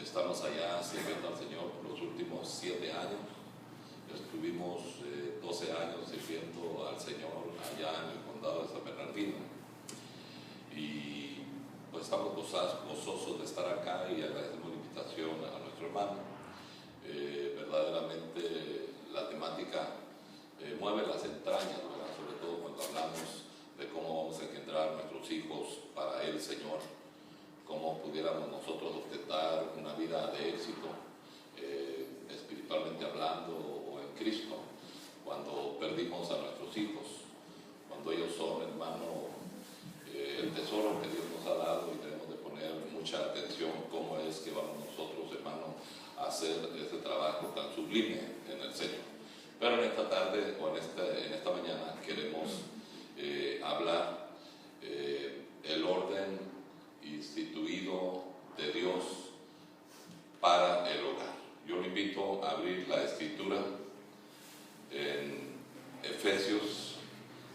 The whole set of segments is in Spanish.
Estamos allá sirviendo al Señor por los últimos 7 años. Estuvimos 12 años sirviendo al Señor allá en el condado de San Bernardino. Y pues estamos gozosos de estar acá y agradecemos la invitación a nuestro hermano. Verdaderamente la temática mueve las entrañas, ¿verdad? Sobre todo cuando hablamos de cómo vamos a engendrar a nuestros hijos para el Señor, cómo pudiéramos nosotros ostentar una vida de éxito, espiritualmente hablando o en Cristo, cuando perdimos a nuestros hijos, cuando ellos son, hermano, el tesoro que Dios nos ha dado, y tenemos de poner mucha atención cómo es que vamos nosotros, hermano, a hacer ese trabajo tan sublime en el Señor. Pero en esta tarde o en esta mañana queremos hablar el orden instituido de Dios para el hogar. Yo lo invito a abrir la escritura en Efesios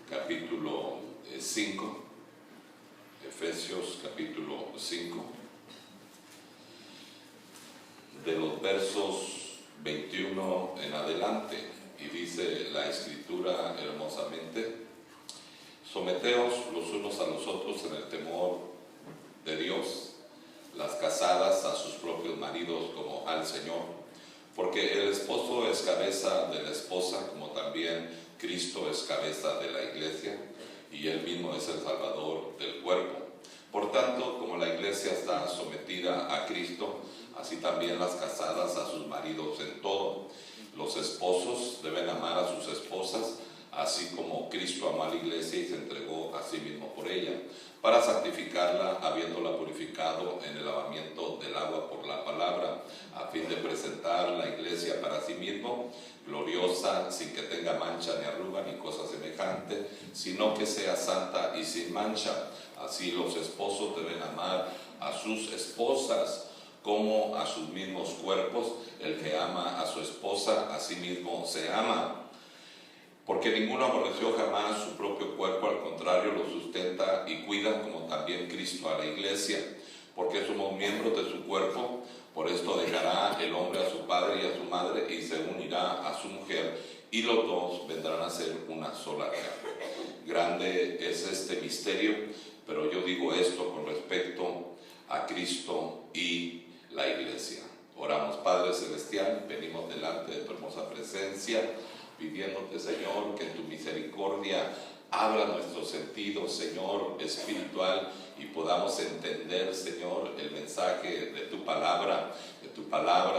capítulo 5. Efesios capítulo 5, de los versos 21 en adelante, y dice la escritura hermosamente: someteos los unos a los otros en el temor de Dios, las casadas a sus propios maridos como al Señor, porque el esposo es cabeza de la esposa, como también Cristo es cabeza de la iglesia, y él mismo es el Salvador del cuerpo. Por tanto, como la iglesia está sometida a Cristo, así también las casadas a sus maridos en todo. Los esposos deben amar a sus esposas, así como Cristo amó a la iglesia y se entregó a sí mismo por ella, para santificarla, habiéndola purificado en el lavamiento del agua por la palabra, a fin de presentar la iglesia para sí mismo, gloriosa, sin que tenga mancha ni arruga ni cosa semejante, sino que sea santa y sin mancha. Así los esposos deben amar a sus esposas como a sus mismos cuerpos. El que ama a su esposa, a sí mismo se ama. Porque ninguno aborreció jamás su propio cuerpo, al contrario lo sustenta y cuida, como también Cristo a la iglesia, porque somos miembros de su cuerpo. Por esto dejará el hombre a su padre y a su madre, y se unirá a su mujer, y los dos vendrán a ser una sola carne. Grande es este misterio, pero yo digo esto con respecto a Cristo y la iglesia. Oramos. Padre celestial, venimos delante de tu hermosa presencia, pidiéndote, Señor, que en tu misericordia abra nuestros sentidos, Señor, espiritual, y podamos entender, Señor, el mensaje de tu palabra,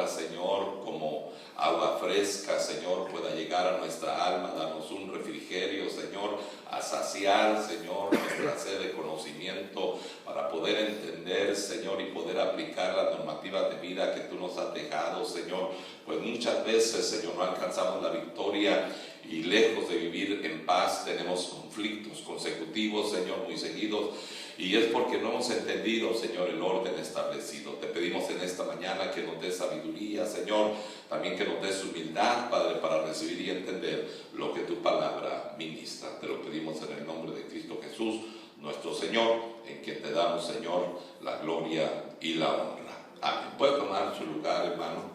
Señor, como agua fresca, Señor, pueda llegar a nuestra alma, darnos un refrigerio, Señor, a saciar, Señor, nuestra sed de conocimiento, para poder entender, Señor, y poder aplicar las normativas de vida que tú nos has dejado, Señor. Pues muchas veces, Señor, no alcanzamos la victoria, y lejos de vivir en paz tenemos conflictos consecutivos, Señor, muy seguidos, y es porque no hemos entendido, Señor, el orden establecido. Te pedimos en esta mañana que nos des sabiduría, Señor, también que nos des humildad, Padre, para recibir y entender lo que tu palabra ministra. Te lo pedimos en el nombre de Cristo Jesús, nuestro Señor, en quien te damos, Señor, la gloria y la honra. Amén. Puede tomar su lugar, hermano.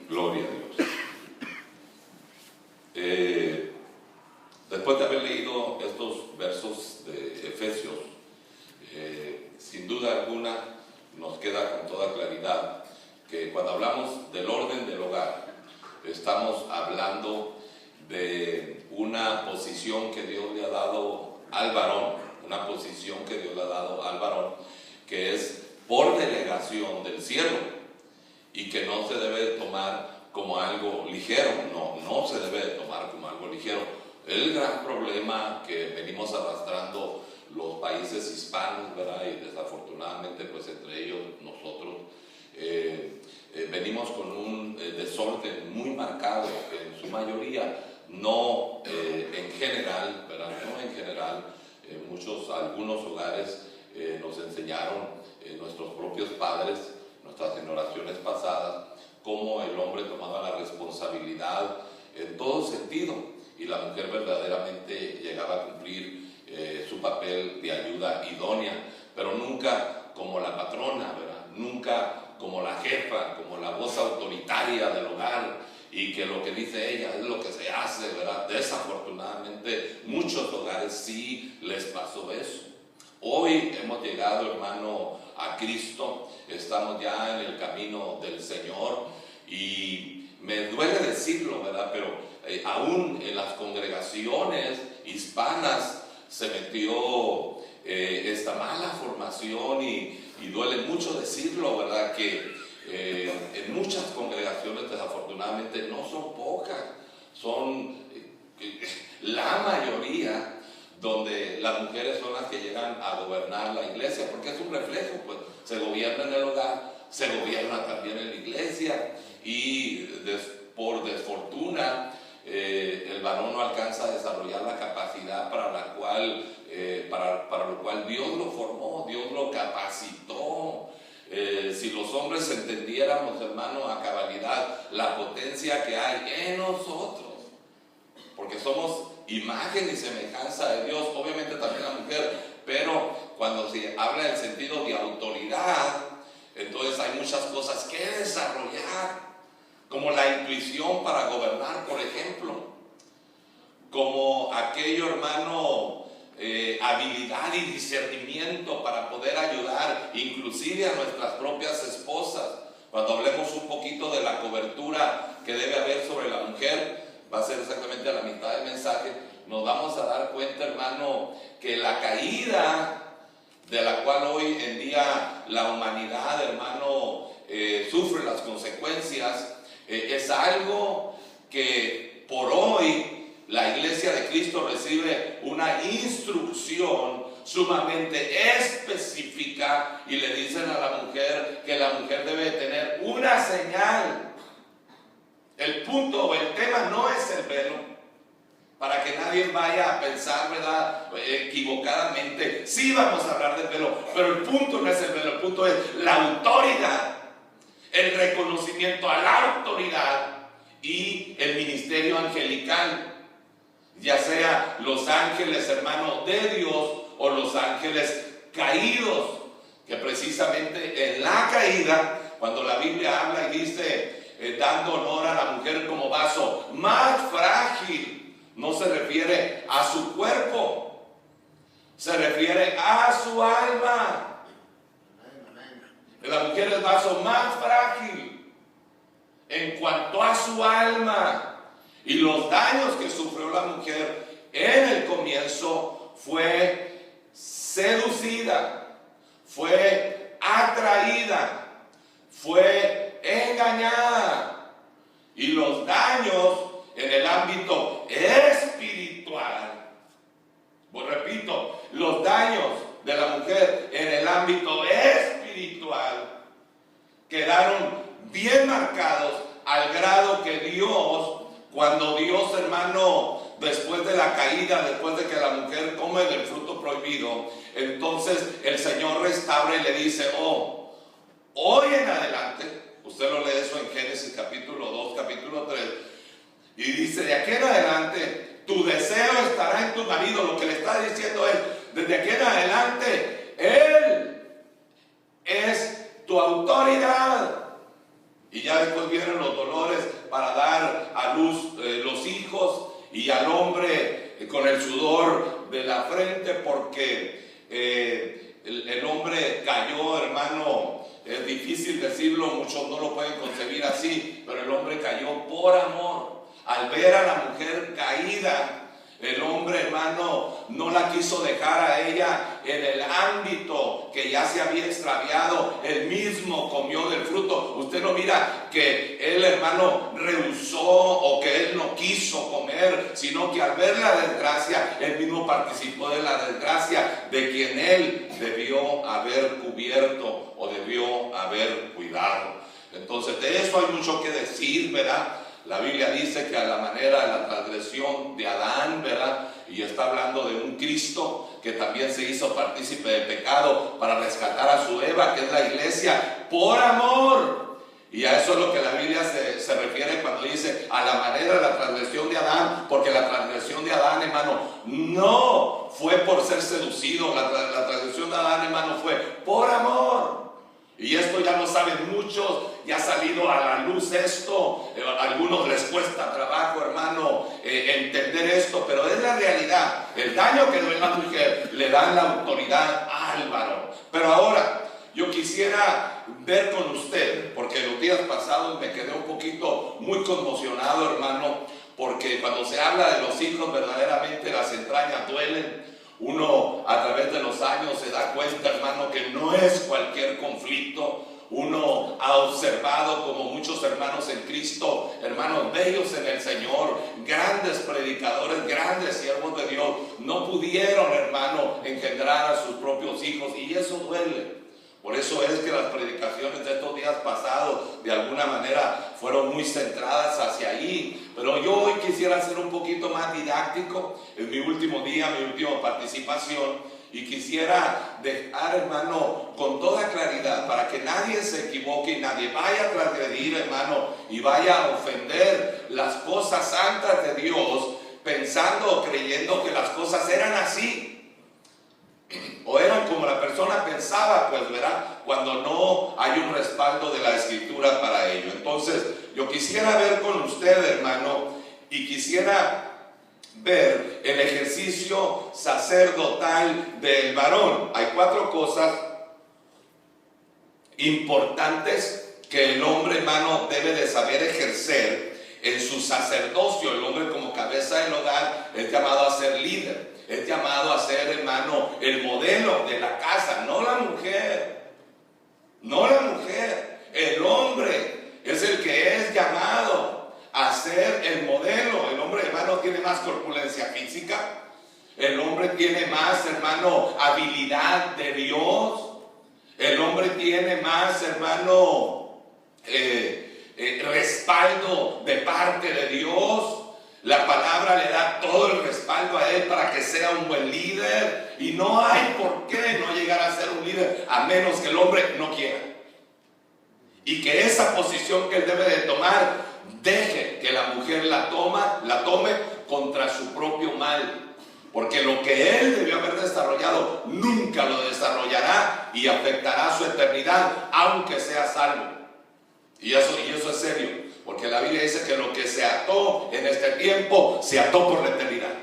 Gloria a Dios. Después de haber leído estos versos de Efesios, sin duda alguna nos queda con toda claridad que cuando hablamos del orden del hogar, estamos hablando de una posición que Dios le ha dado al varón, una posición que Dios le ha dado al varón, que es por delegación del cielo, y que no se debe tomar como algo ligero. No se debe tomar como algo ligero. El gran problema que venimos arrastrando los países hispanos, ¿verdad? Y desafortunadamente, pues entre ellos nosotros, venimos con un desorden muy marcado en su mayoría, no en general, ¿verdad? No en general. Algunos hogares nos enseñaron nuestros propios padres, nuestras generaciones pasadas, cómo el hombre tomaba la responsabilidad en todo sentido, y la mujer verdaderamente llegaba a cumplir su papel de ayuda idónea, pero nunca nunca como la patrona, ¿verdad? Nunca como la jefa, como la voz autoritaria del hogar, y que lo que dice ella es lo que se hace, ¿verdad? Desafortunadamente, muchos hogares sí les pasó eso. Hoy hemos llegado, hermano, a Cristo, estamos ya en el camino del Señor, y me duele decirlo, ¿verdad? Pero aún en las congregaciones hispanas se metió esta mala formación, y duele mucho decirlo, ¿verdad? Que en muchas congregaciones, desafortunadamente, no son pocas, son la mayoría, donde las mujeres son las que llegan a gobernar la iglesia, porque es un reflejo, pues se gobierna en el hogar, se gobierna también en la iglesia, y por desfortuna el varón no alcanza a desarrollar la capacidad para la cual para lo cual Dios lo formó, Dios lo capacitó. Si los hombres entendiéramos, hermano, a cabalidad la potencia que hay en nosotros, porque somos imagen y semejanza de Dios, obviamente también la mujer, pero cuando se habla del sentido de autoridad, entonces hay muchas cosas que desarrollar, como la intuición para gobernar, por ejemplo, como aquello, hermano, habilidad y discernimiento para poder ayudar inclusive a nuestras propias esposas. Cuando hablemos un poquito de la cobertura que debe haber sobre la mujer, va a ser exactamente a la mitad del mensaje, nos vamos a dar cuenta, hermano, que la caída de la cual hoy en día la humanidad, hermano, sufre las consecuencias, es algo que por hoy la iglesia de Cristo recibe una instrucción sumamente específica, y le dicen a la mujer que la mujer debe tener una señal. El punto o el tema no es el velo, para que nadie vaya a pensar, ¿verdad?, equivocadamente. Sí vamos a hablar del velo, pero el punto no es el velo, el punto es la autoridad, el reconocimiento a la autoridad y el ministerio angelical, ya sea los ángeles, hermanos, de Dios, o los ángeles caídos, que precisamente en la caída, cuando la Biblia habla y dice dando honor a la mujer como vaso más frágil, no se refiere a su cuerpo, se refiere a su alma. La mujer es el vaso más frágil en cuanto a su alma. Y los daños que sufrió la mujer en el comienzo fue seducida, fue atraída, fue engañada. Y los daños en el ámbito espiritual, pues repito, los daños de la mujer en el ámbito espiritual quedaron bien marcados, al grado que Dios, cuando Dios, hermano, después de la caída, después de que la mujer come del fruto prohibido, entonces el Señor restaura y le dice: oh, hoy en adelante, usted lo lee eso en Génesis capítulo 2, capítulo 3, y dice: de aquí en adelante tu deseo estará en tu marido. Lo que le está diciendo es: desde aquí en adelante Él es tu autoridad. Y ya después vienen los dolores para dar a luz los hijos, y al hombre con el sudor de la frente, porque el hombre cayó, hermano. Es difícil decirlo, muchos no lo pueden concebir así, pero el hombre cayó por amor. Al ver a la mujer caída, el hombre, hermano, no la quiso dejar a ella en el ámbito que ya se había extraviado. Él mismo comió del fruto. Usted no mira que él, hermano, rehusó o que él no quiso comer, sino que al ver la desgracia, él mismo participó de la desgracia de quien él debió haber cubierto o debió haber cuidado. Entonces, de eso hay mucho que decir, ¿verdad? La Biblia dice que a la manera de la transgresión de Adán, ¿verdad? Y está hablando de un Cristo que también se hizo partícipe del pecado para rescatar a su Eva, que es la iglesia, por amor. Y a eso es lo que la Biblia se refiere cuando dice a la manera de la transgresión de Adán, porque la transgresión de Adán, hermano, no fue por ser seducido. La transgresión de Adán, hermano, fue por Y esto ya lo saben muchos, ya ha salido a la luz esto. A algunos les cuesta trabajo, hermano, entender esto, pero es la realidad. El daño que duele la mujer le dan la autoridad al varón. Pero ahora, yo quisiera ver con usted, porque los días pasados me quedé un poquito muy conmocionado, hermano, porque cuando se habla de los hijos, verdaderamente las entrañas duelen. Uno a través de los años se da cuenta, hermano, que no es cualquier conflicto. Uno ha observado como muchos hermanos en Cristo, hermanos bellos en el Señor, grandes predicadores, grandes siervos de Dios, no pudieron, hermano, engendrar a sus propios hijos, y eso duele. Por eso es que las predicaciones de estos días pasados de alguna manera fueron muy centradas hacia allí. Pero yo hoy quisiera ser un poquito más didáctico. Es mi último día, mi última participación, y quisiera dejar, hermano, con toda claridad, para que nadie se equivoque y nadie vaya a transgredir, hermano, y vaya a ofender las cosas santas de Dios, pensando o creyendo que las cosas eran así, o eran como la persona pensaba, pues, ¿verdad? Cuando no hay un respaldo de la Escritura para ello. Entonces, yo quisiera ver con usted, hermano, y quisiera ver el ejercicio sacerdotal del varón. Hay 4 cosas importantes que el hombre, hermano, debe de saber ejercer en su sacerdocio. El hombre, como cabeza del hogar, es llamado a ser líder. Es llamado a ser, hermano, el modelo de la casa, no la mujer. No la mujer. El hombre es el que es llamado a ser el modelo. El hombre, hermano, tiene más corpulencia física. El hombre tiene más, hermano, habilidad de Dios. El hombre tiene más, hermano, respaldo de parte de Dios. La palabra le da todo el respaldo a él para que sea un buen líder. Y no hay por qué no llegar a ser un líder, a menos que el hombre no quiera. Y que esa posición que él debe de tomar, deje que la mujer la tome contra su propio mal. Porque lo que él debió haber desarrollado, nunca lo desarrollará y afectará su eternidad, aunque sea salvo. Y eso es serio. Porque la Biblia dice que lo que se ató en este tiempo, se ató por la eternidad.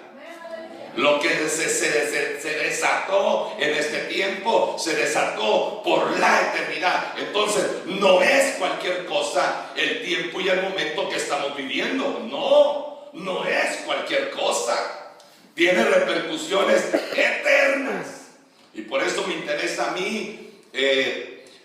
Lo que se desató en este tiempo, se desató por la eternidad. Entonces, no es cualquier cosa el tiempo y el momento que estamos viviendo. No es cualquier cosa. Tiene repercusiones eternas. Y por eso me interesa a mí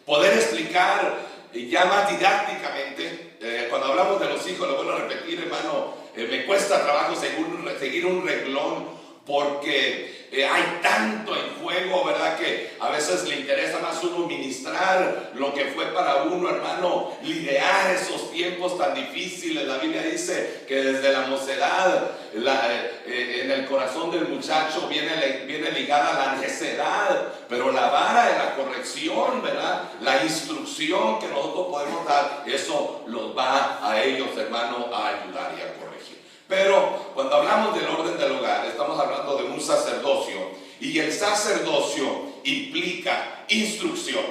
poder explicar ya más didácticamente. Cuando hablamos de los hijos, lo vuelvo a repetir, hermano, me cuesta trabajo seguir un renglón, porque hay tanto en juego, ¿verdad? Que a veces le interesa más uno ministrar lo que fue para uno, hermano, lidiar esos tiempos tan difíciles. La Biblia dice que desde la mocedad, en el corazón del muchacho viene ligada la necedad, pero la vara de la corrección, ¿verdad? La instrucción que nosotros podemos dar, eso los va a ellos, hermano, a ayudar y a corregir. Pero cuando hablamos del orden del hogar, estamos hablando de un sacerdocio, y el sacerdocio implica instrucción,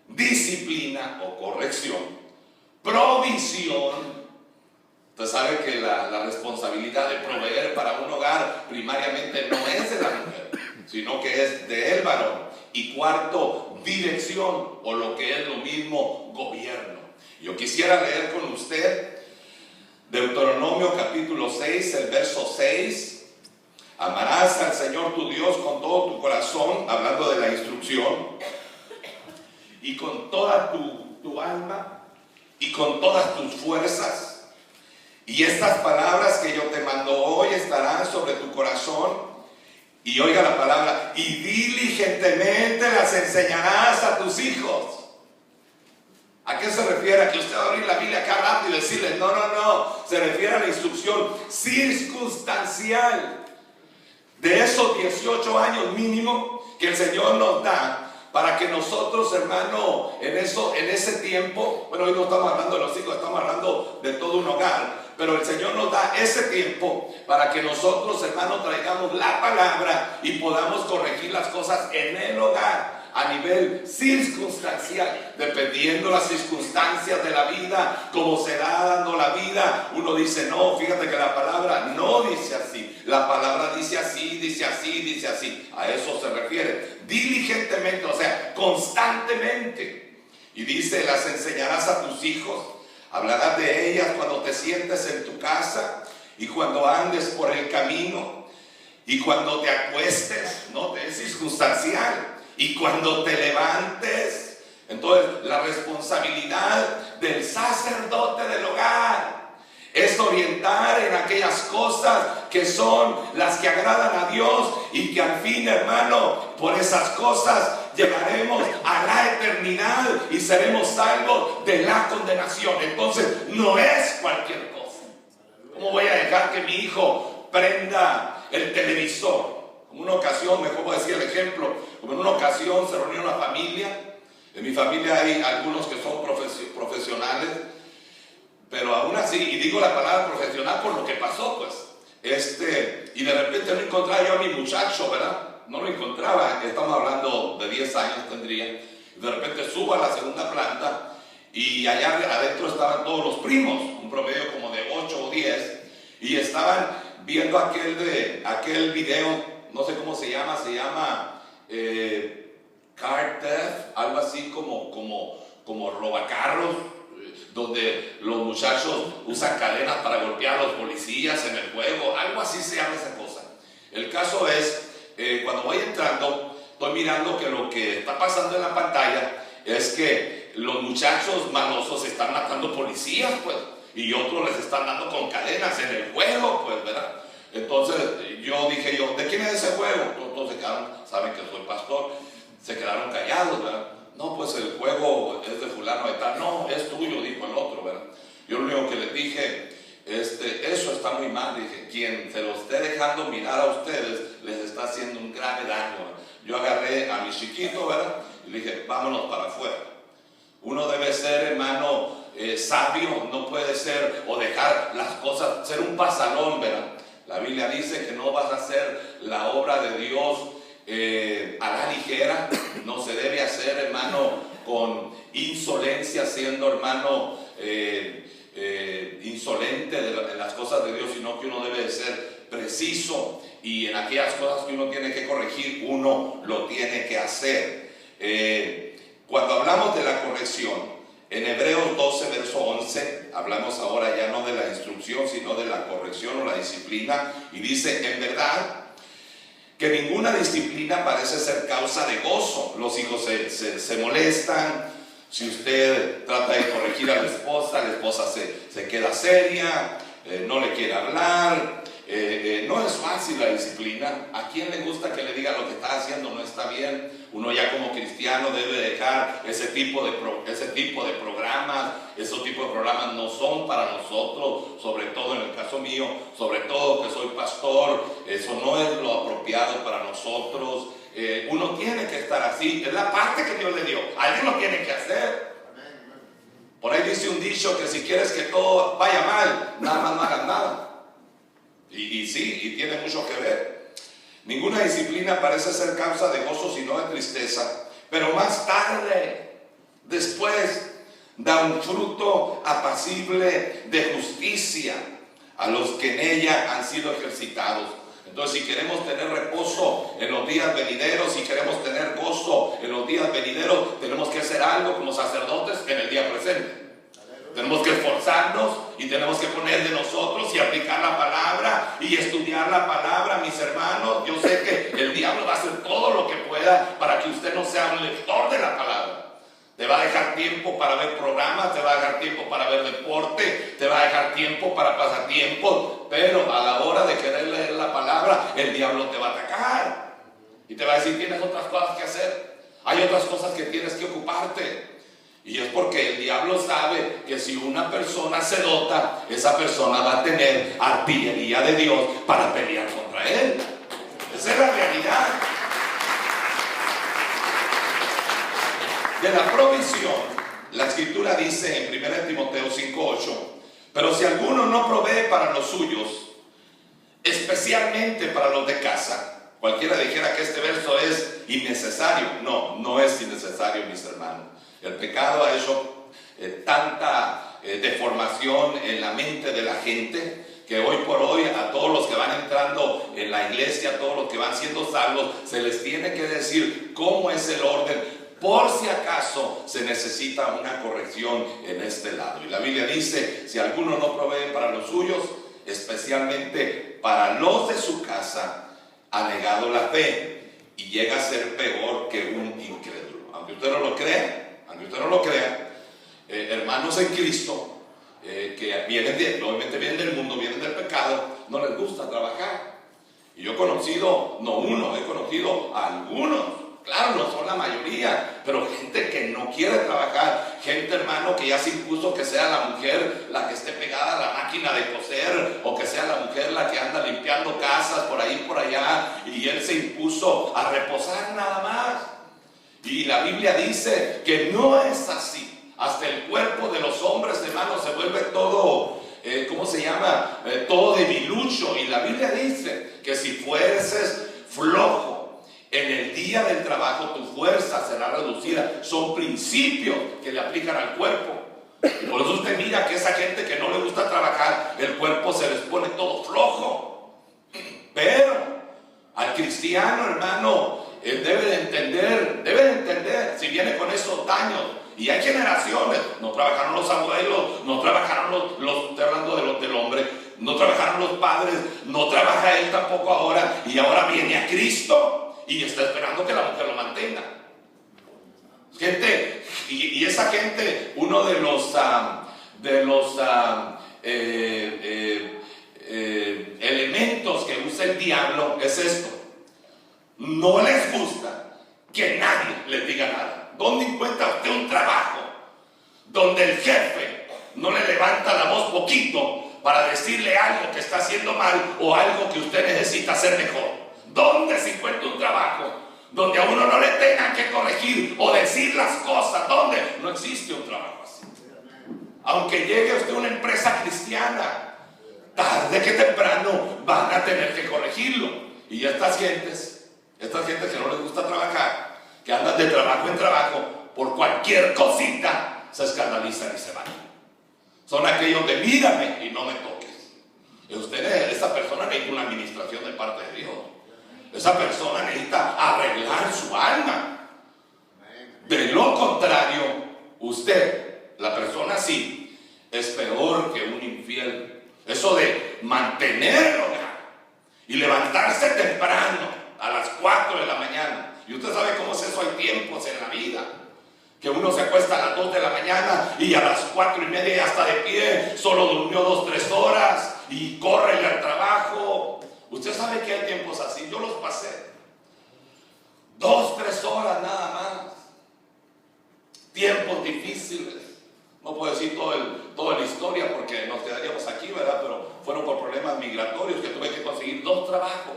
disciplina o corrección, provisión. Usted sabe que la responsabilidad de proveer para un hogar primariamente no es de la mujer, sino que es del varón. Y 4, dirección, o lo que es lo mismo, gobierno. Yo quisiera leer con usted Deuteronomio capítulo 6, el verso 6. Amarás al Señor tu Dios con todo tu corazón, hablando de la instrucción, y con toda tu alma, y con todas tus fuerzas. Y estas palabras que yo te mando hoy estarán sobre tu corazón. Y oiga la palabra, y diligentemente las enseñarás a tus hijos. ¿A qué se refiere? ¿A que usted va a abrir la Biblia acá rápido y decirle? No. Se refiere a la instrucción circunstancial de esos 18 años mínimo que el Señor nos da para que nosotros, hermano, en ese tiempo, bueno, hoy no estamos hablando de los hijos, estamos hablando de todo un hogar, pero el Señor nos da ese tiempo para que nosotros, hermano, traigamos la palabra y podamos corregir las cosas en el hogar. a nivel circunstancial, dependiendo las circunstancias de la vida, como se da dando la vida. Uno dice, no, fíjate que la palabra no dice así, la palabra dice así, dice así, dice así. A eso se refiere, diligentemente, o sea, constantemente. Y dice, las enseñarás a tus hijos, hablarás de ellas cuando te sientes en tu casa y cuando andes por el camino y cuando te acuestes, no, es circunstancial, y cuando te levantes. Entonces, la responsabilidad del sacerdote del hogar es orientar en aquellas cosas que son las que agradan a Dios, y que al fin, hermano, por esas cosas llegaremos a la eternidad y seremos salvos de la condenación. Entonces, no es cualquier cosa. ¿Cómo voy a dejar que mi hijo prenda el televisor? Como una ocasión, mejor voy a decir el ejemplo, como en una ocasión se reunió una familia. En mi familia hay algunos que son profesionales, pero aún así, y digo la palabra profesional por lo que pasó, pues, y de repente no encontraba yo a mi muchacho, ¿verdad? No lo encontraba, estamos hablando de 10 años tendría. De repente subo a la segunda planta y allá adentro estaban todos los primos, un promedio como de 8 o 10, y estaban viendo aquel video, no sé cómo se llama car theft, algo así como robacarros, donde los muchachos usan cadenas para golpear a los policías en el juego, algo así se llama esa cosa. El caso es, cuando voy entrando, estoy mirando que lo que está pasando en la pantalla es que los muchachos malosos están matando policías, pues, y otros les están dando con cadenas en el juego, pues, ¿verdad? Entonces yo dije, ¿de quién es ese juego? Todos se quedaron, saben que soy pastor, se quedaron callados, ¿verdad? No, pues el juego es de fulano de tal. No, es tuyo, dijo el otro, ¿verdad? Yo lo único que les dije, eso está muy mal. Dije, quien se lo esté dejando mirar a ustedes les está haciendo un grave daño, ¿verdad? Yo agarré a mi chiquito, ¿verdad? Y le dije, vámonos para afuera. Uno debe ser, hermano, sabio, no puede ser o dejar las cosas, ser un pasalón, ¿verdad? La Biblia dice que no vas a hacer la obra de Dios a la ligera. No se debe hacer, hermano, con insolencia, siendo, hermano, insolente en las cosas de Dios, sino que uno debe de ser preciso, y en aquellas cosas que uno tiene que corregir, uno lo tiene que hacer. Cuando hablamos de la corrección, en Hebreos 12, verso 11, hablamos ahora ya no de la instrucción, sino de la corrección o la disciplina, y dice, en verdad, que ninguna disciplina parece ser causa de gozo. Los hijos se molestan. Si usted trata de corregir a la esposa se queda seria, no le quiere hablar. No es fácil la disciplina. ¿A quién le gusta que le diga lo que está haciendo no está bien? Uno ya como cristiano debe dejar ese tipo de programas. Esos tipos de programas no son para nosotros, sobre todo en el caso mío, sobre todo que soy pastor. Eso no es lo apropiado para nosotros. Uno tiene que estar así, es la parte que Dios le dio, alguien lo tiene que hacer. Por ahí dice un dicho que si quieres que todo vaya mal, nada más no hagas nada. Y sí, y tiene mucho que ver. Ninguna disciplina parece ser causa de gozo, sino de tristeza, pero más tarde, después, da un fruto apacible de justicia a los que en ella han sido ejercitados. Entonces, si queremos tener reposo en los días venideros, si queremos tener gozo en los días venideros, tenemos que hacer algo como sacerdotes en el día presente. Tenemos que esforzarnos y tenemos que poner de nosotros y aplicar la palabra y estudiar la palabra, mis hermanos. Yo sé que el diablo va a hacer todo lo que pueda para que usted no sea un lector de la palabra. Te va a dejar tiempo para ver programas, te va a dejar tiempo para ver deporte, te va a dejar tiempo para pasatiempos, pero a la hora de querer leer la palabra, el diablo te va a atacar y te va a decir, tienes otras cosas que hacer, hay otras cosas que tienes que ocuparte. Y es porque el diablo sabe que si una persona se dota, esa persona va a tener artillería de Dios para pelear contra él. Esa es la realidad. De la provisión, la escritura dice en 1 Timoteo 5:8, pero si alguno no provee para los suyos, especialmente para los de casa, Cualquiera dijera que este verso es innecesario. No, no es innecesario, mis hermanos. El pecado ha hecho tanta deformación en la mente de la gente, que hoy por hoy a todos los que van entrando en la iglesia, a todos los que van siendo salvos, se les tiene que decir cómo es el orden, por si acaso se necesita una corrección en este lado. Y la Biblia dice: si alguno no provee para los suyos, especialmente para los de su casa, ha negado la fe y llega a ser peor que un incrédulo. Aunque usted no lo crea, hermanos en Cristo, que obviamente vienen del mundo, vienen del pecado, no les gusta trabajar. Y yo he conocido, no uno, he conocido a algunos, claro, no son la mayoría, pero gente que no quiere trabajar, gente, hermano, que ya se impuso que sea la mujer la que esté pegada a la máquina de coser, o que sea la mujer la que anda limpiando casas por ahí y por allá, y él se impuso a reposar nada más. Y la Biblia dice que no es así. Hasta el cuerpo de los hombres, hermanos, se vuelve todo, todo debilucho. Y la Biblia dice que si fueres flojo en el día del trabajo, tu fuerza será reducida. Son principios que le aplican al cuerpo. Y por eso usted mira que esa gente que no le gusta trabajar, el cuerpo se les pone todo flojo. Pero al cristiano, hermano, él debe de entender, si viene con esos daños. Y hay generaciones, no trabajaron los abuelos, no trabajaron estoy hablando del hombre, no trabajaron los padres, no trabaja él tampoco ahora, y ahora viene a Cristo y está esperando que la mujer lo mantenga. Gente, y esa gente, uno de los elementos que usa el diablo es esto: no les gusta que nadie les diga nada. ¿Dónde encuentra usted un trabajo donde el jefe no le levanta la voz poquito para decirle algo que está haciendo mal o algo que usted necesita hacer mejor? ¿Dónde se encuentra un trabajo donde a uno no le tengan que corregir o decir las cosas? ¿Dónde? No existe un trabajo así. Aunque llegue usted a una empresa cristiana, tarde que temprano van a tener que corregirlo. Y estas gentes que no les gusta trabajar, que andan de trabajo en trabajo, por cualquier cosita se escandalizan y se van. Son aquellos de mírame y no me toques. Esa persona necesita una administración de parte de Dios. Esa persona necesita arreglar su alma. De lo contrario, usted, la persona así, es peor que un infiel. Eso de mantener el hogar y levantarse temprano a las 4 de la mañana. Y usted sabe cómo es eso, hay tiempos en la vida que uno se acuesta a las 2 de la mañana y a las 4:30 ya está de pie, solo durmió 2-3 horas y córrele al trabajo. Usted sabe que hay tiempos así, yo los pasé. 2-3 horas nada más. Tiempos difíciles. No puedo decir toda la historia porque nos quedaríamos aquí, ¿verdad? Pero fueron por problemas migratorios que tuve que conseguir 2 trabajos.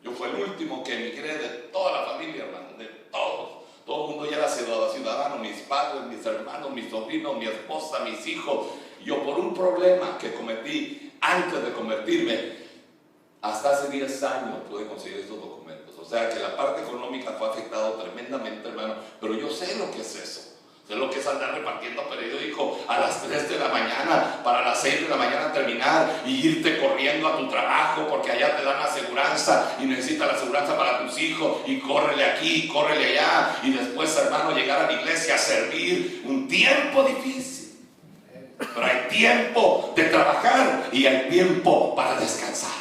Yo fui el último que emigré de toda la familia, hermano, de todos. Todo el mundo ya era ciudadano, mis padres, mis hermanos, mis sobrinos, mi esposa, mis hijos. Yo por un problema que cometí antes de convertirme, hasta hace 10 años pude conseguir estos documentos. O sea que la parte económica fue afectada tremendamente, hermano. Pero yo sé lo que es eso. Sé lo que es andar repartiendo periódico a las 3 de la mañana para las 6 de la mañana terminar y irte corriendo a tu trabajo porque allá te dan la aseguranza y necesitas la aseguranza para tus hijos y córrele aquí, córrele allá y después, hermano, llegar a la iglesia a servir. Un tiempo difícil, pero hay tiempo de trabajar y hay tiempo para descansar.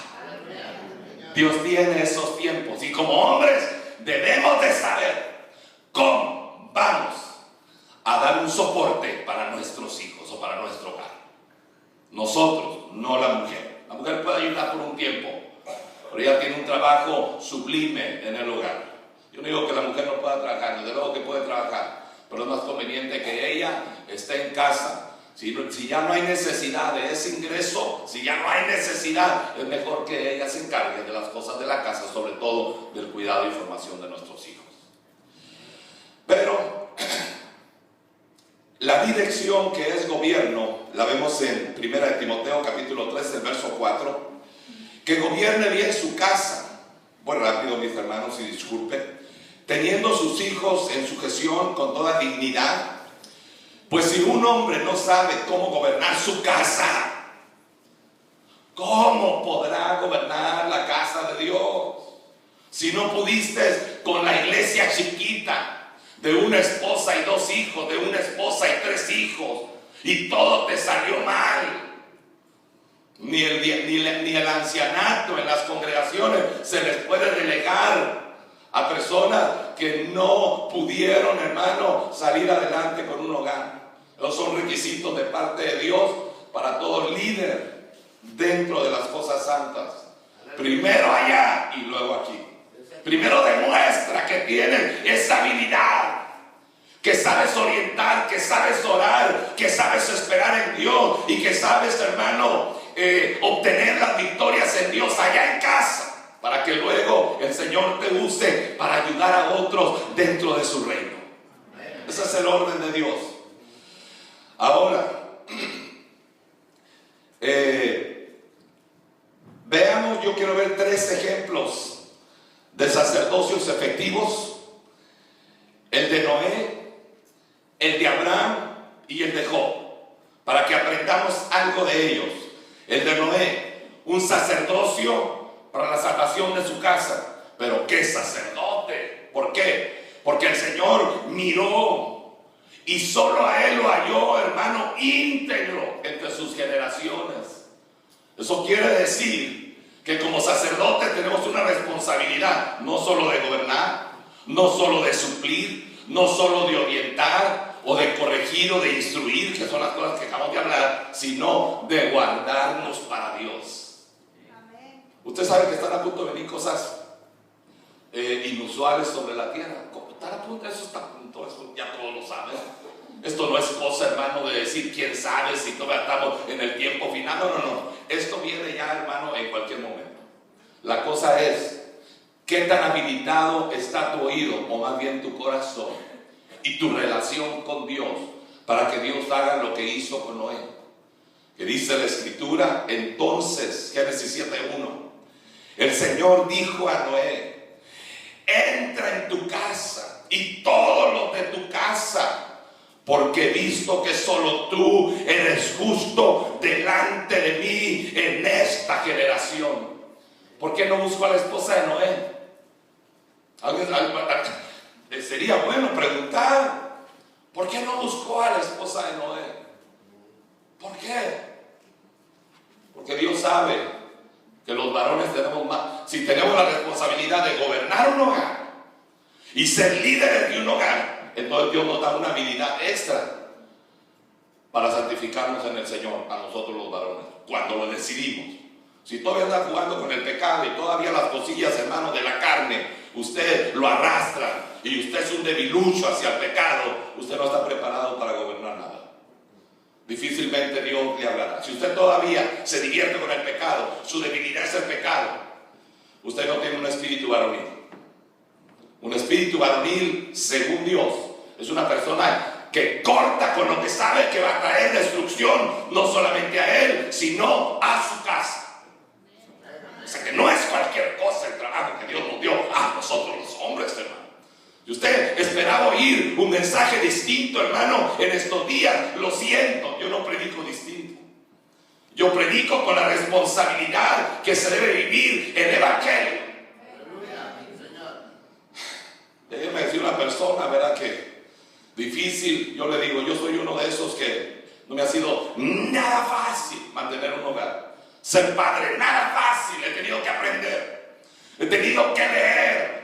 Dios tiene esos tiempos y como hombres debemos de saber cómo vamos a dar un soporte para nuestros hijos o para nuestro hogar. Nosotros, no la mujer. La mujer puede ayudar por un tiempo, pero ella tiene un trabajo sublime en el hogar. Yo no digo que la mujer no pueda trabajar, desde luego que puede trabajar, pero es más conveniente que ella esté en casa. Si ya no hay necesidad de ese ingreso, si ya no hay necesidad, es mejor que ella se encargue de las cosas de la casa, sobre todo del cuidado y formación de nuestros hijos. Pero la dirección que es gobierno, la vemos en 1 Timoteo capítulo 3, el verso 4, que gobierne bien su casa Voy rápido, mis hermanos, y disculpen. Teniendo sus hijos en sujeción con toda dignidad, pues si un hombre no sabe cómo gobernar su casa, ¿cómo podrá gobernar la casa de Dios? Si no pudiste con la iglesia chiquita de una esposa y 2 hijos, de una esposa y 3 hijos, y todo te salió mal. Ni el ancianato en las congregaciones se les puede delegar a personas que no pudieron, hermano, salir adelante con un hogar. Esos son requisitos de parte de Dios para todo líder dentro de las cosas santas. Primero allá y luego aquí. Primero demuestra que tienes esa habilidad, que sabes orientar, que sabes orar, que sabes esperar en Dios y que sabes, hermano, obtener las victorias en Dios allá en casa, para que luego el Señor te use para ayudar a otros dentro de su reino. Ese es el orden de Dios. Ahora, veamos, yo quiero ver 3 ejemplos de sacerdocios efectivos: el de Noé, el de Abraham y el de Job, para que aprendamos algo de ellos. El de Noé, un sacerdocio para la salvación de su casa. Pero ¿qué sacerdote? ¿Por qué? Porque el Señor miró y solo a él lo halló, hermano, íntegro entre sus generaciones. Eso quiere decir que como sacerdote tenemos una responsabilidad, no solo de gobernar, no solo de suplir, no solo de orientar o de corregir o de instruir, que son las cosas que acabamos de hablar, sino de guardarnos para Dios. Amén. Usted sabe que están a punto de venir cosas inusuales sobre la tierra. Están a punto, eso está a punto, eso ya todos lo saben. Esto no es cosa, hermano, de decir quién sabe si todavía estamos en el tiempo final. No. Esto viene ya, hermano, en cualquier momento. La cosa es, ¿qué tan habilitado está tu oído, o más bien tu corazón, y tu relación con Dios, para que Dios haga lo que hizo con Noé? Que dice la Escritura, entonces, Génesis 7:1, el Señor dijo a Noé: entra en tu casa y todos los de tu casa, porque he visto que solo tú eres justo delante de mí en esta generación. ¿Por qué no buscó a la esposa de Noé? Sería bueno preguntar, ¿por qué no buscó a la esposa de Noé? ¿Por qué? Porque Dios sabe que los varones tenemos más. Si tenemos la responsabilidad de gobernar un hogar y ser líderes de un hogar, entonces Dios nos da una habilidad extra para santificarnos en el Señor, a nosotros los varones, cuando lo decidimos. Si todavía anda jugando con el pecado y todavía las cosillas, hermanos, de la carne, usted lo arrastra y usted es un debilucho hacia el pecado, usted no está preparado para gobernar nada. Difícilmente Dios le hablará. Si usted todavía se divierte con el pecado, su debilidad es el pecado, usted no tiene un espíritu varonil. Un espíritu varonil, según Dios, es una persona que corta con lo que sabe que va a traer destrucción, no solamente a él, sino a su casa. O sea que no es cualquier cosa el trabajo que Dios nos dio a nosotros los hombres, hermano. Si usted esperaba oír un mensaje distinto, hermano, en estos días, lo siento, yo no predico distinto. Yo predico con la responsabilidad que se debe vivir el evangelio. Déjeme decir una persona, ¿verdad? Que difícil, yo le digo, yo soy uno de esos que no me ha sido nada fácil mantener un hogar. Ser padre, nada fácil, he tenido que aprender, he tenido que leer.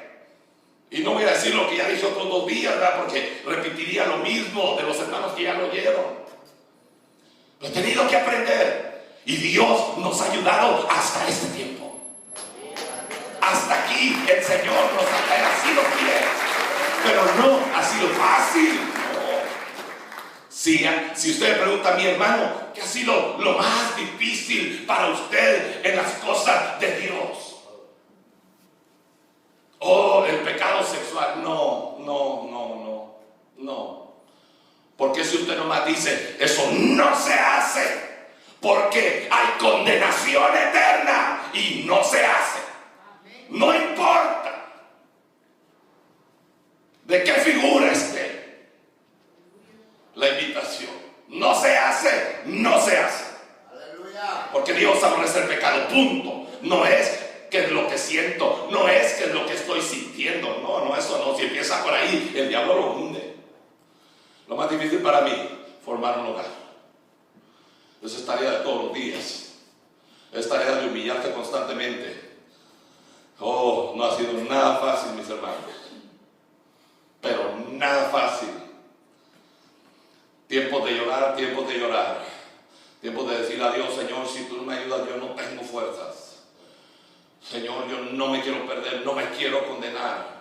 Y no voy a decir lo que ya dije otros 2 días, ¿verdad? Porque repetiría lo mismo de los hermanos que ya lo oyeron. He tenido que aprender. Y Dios nos ha ayudado hasta este tiempo. Hasta aquí el Señor nos ha sido fiel. Pero no ha sido fácil. No. Si usted me pregunta a mi hermano, ¿qué ha sido lo más difícil para usted en las cosas de Dios? Oh, el pecado sexual. No. Porque si usted nomás dice, eso no se hace, porque hay condenación eterna y no se hace. No importa de qué figura esté la invitación. No se hace, no se hace. Porque Dios aborrece el pecado, punto. No es qué es lo que siento, no es qué es lo que estoy sintiendo. No, eso no. Si empieza por ahí, el diablo lo hunde. Lo más difícil para mí, formar un hogar. Esa es tarea de todos los días. Es tarea de humillarte constantemente. Oh, no ha sido nada fácil, mis hermanos. Pero nada fácil. Tiempos de llorar, tiempos de llorar. Tiempos de decir a Dios, Señor, si tú no me ayudas, yo no tengo fuerzas. Señor, yo no me quiero perder, no me quiero condenar.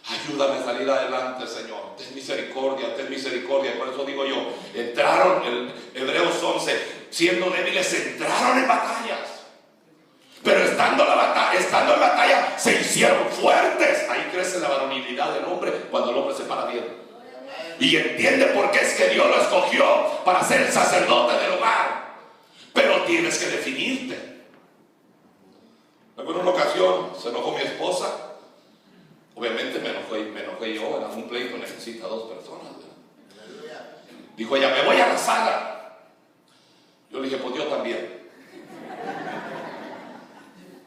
Ayúdame a salir adelante, Señor. Ten misericordia, ten misericordia. Por eso digo yo, entraron en Hebreos 11, siendo débiles, entraron en batallas. Pero estando en batalla, se hicieron fuertes. Ahí crece la varonilidad del hombre cuando el hombre se para bien. Y entiende por qué es que Dios lo escogió para ser el sacerdote del hogar. Pero tienes que definirte. Recuerdo una ocasión, se enojó mi esposa. Obviamente me enojé yo, era un pleito, necesita dos personas, ¿verdad? Dijo ella, me voy a la sala. Yo le dije, pues yo también.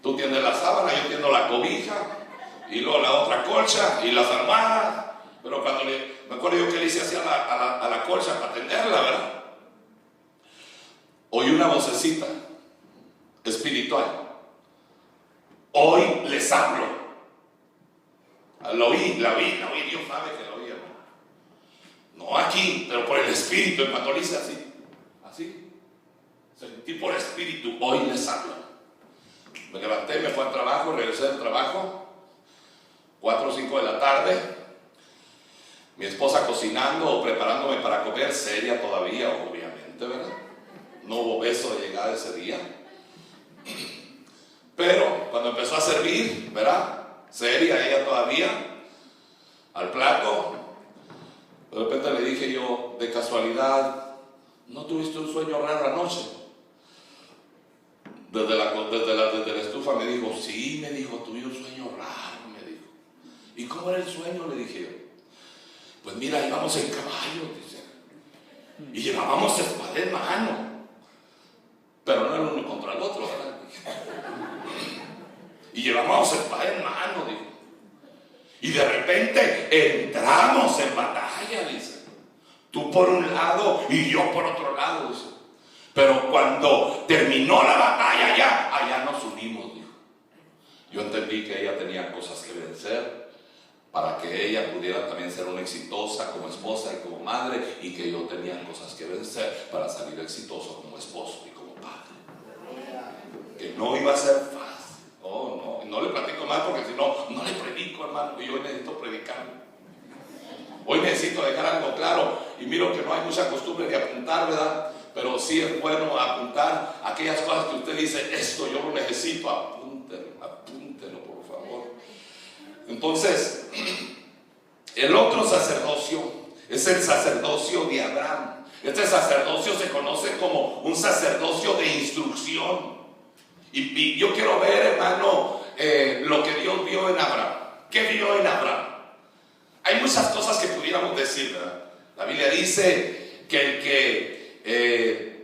Tú tiendes la sábana, yo tiendo la cobija, y luego la otra colcha, y las almohadas. Pero cuando me acuerdo yo que le hice así a la colcha para tenderla, ¿verdad? Oí una vocecita espiritual. Hoy les hablo. La oí, Dios sabe que la oí, hermano. No aquí, pero por el espíritu. Y cuando le hice así, sentí por el espíritu, hoy les hablo. Me levanté, me fui al trabajo, regresé del trabajo, 4 o 5 de la tarde. Mi esposa cocinando o preparándome para comer, seria todavía, obviamente, ¿verdad? No hubo beso de llegada ese día. Pero cuando empezó a servir, ¿verdad? Seria ella todavía, al plato, de repente le dije yo, de casualidad, ¿no tuviste un sueño raro anoche? Desde la estufa me dijo, sí, me dijo, tuve un sueño raro, me dijo. ¿Y cómo era el sueño? Le dije yo. Pues mira, íbamos en caballo, dice, y llevábamos espada en mano, pero no era uno contra el otro, ¿verdad? Y llevamos espada en mano, dijo. Y de repente entramos en batalla, dice. Tú por un lado y yo por otro lado, dice. Pero cuando terminó la batalla allá nos unimos, dijo. Yo entendí que ella tenía cosas que vencer para que ella pudiera también ser una exitosa como esposa y como madre, y que yo tenía cosas que vencer para salir exitoso como esposo y como padre. Que no iba a ser fácil. Oh, no le platico más porque si no, no le predico, hermano. Y hoy necesito predicar. Hoy necesito dejar algo claro. Y miro que no hay mucha costumbre de apuntar, ¿verdad? Pero sí es bueno apuntar aquellas cosas que usted dice, esto yo lo necesito. Apúntelo, por favor. Entonces, el otro sacerdocio es el sacerdocio de Abraham. Este sacerdocio se conoce como un sacerdocio de instrucción. Y yo quiero ver, hermano, lo que Dios vio en Abraham. ¿Qué vio en Abraham? Hay muchas cosas que pudiéramos decir, ¿verdad? La Biblia dice que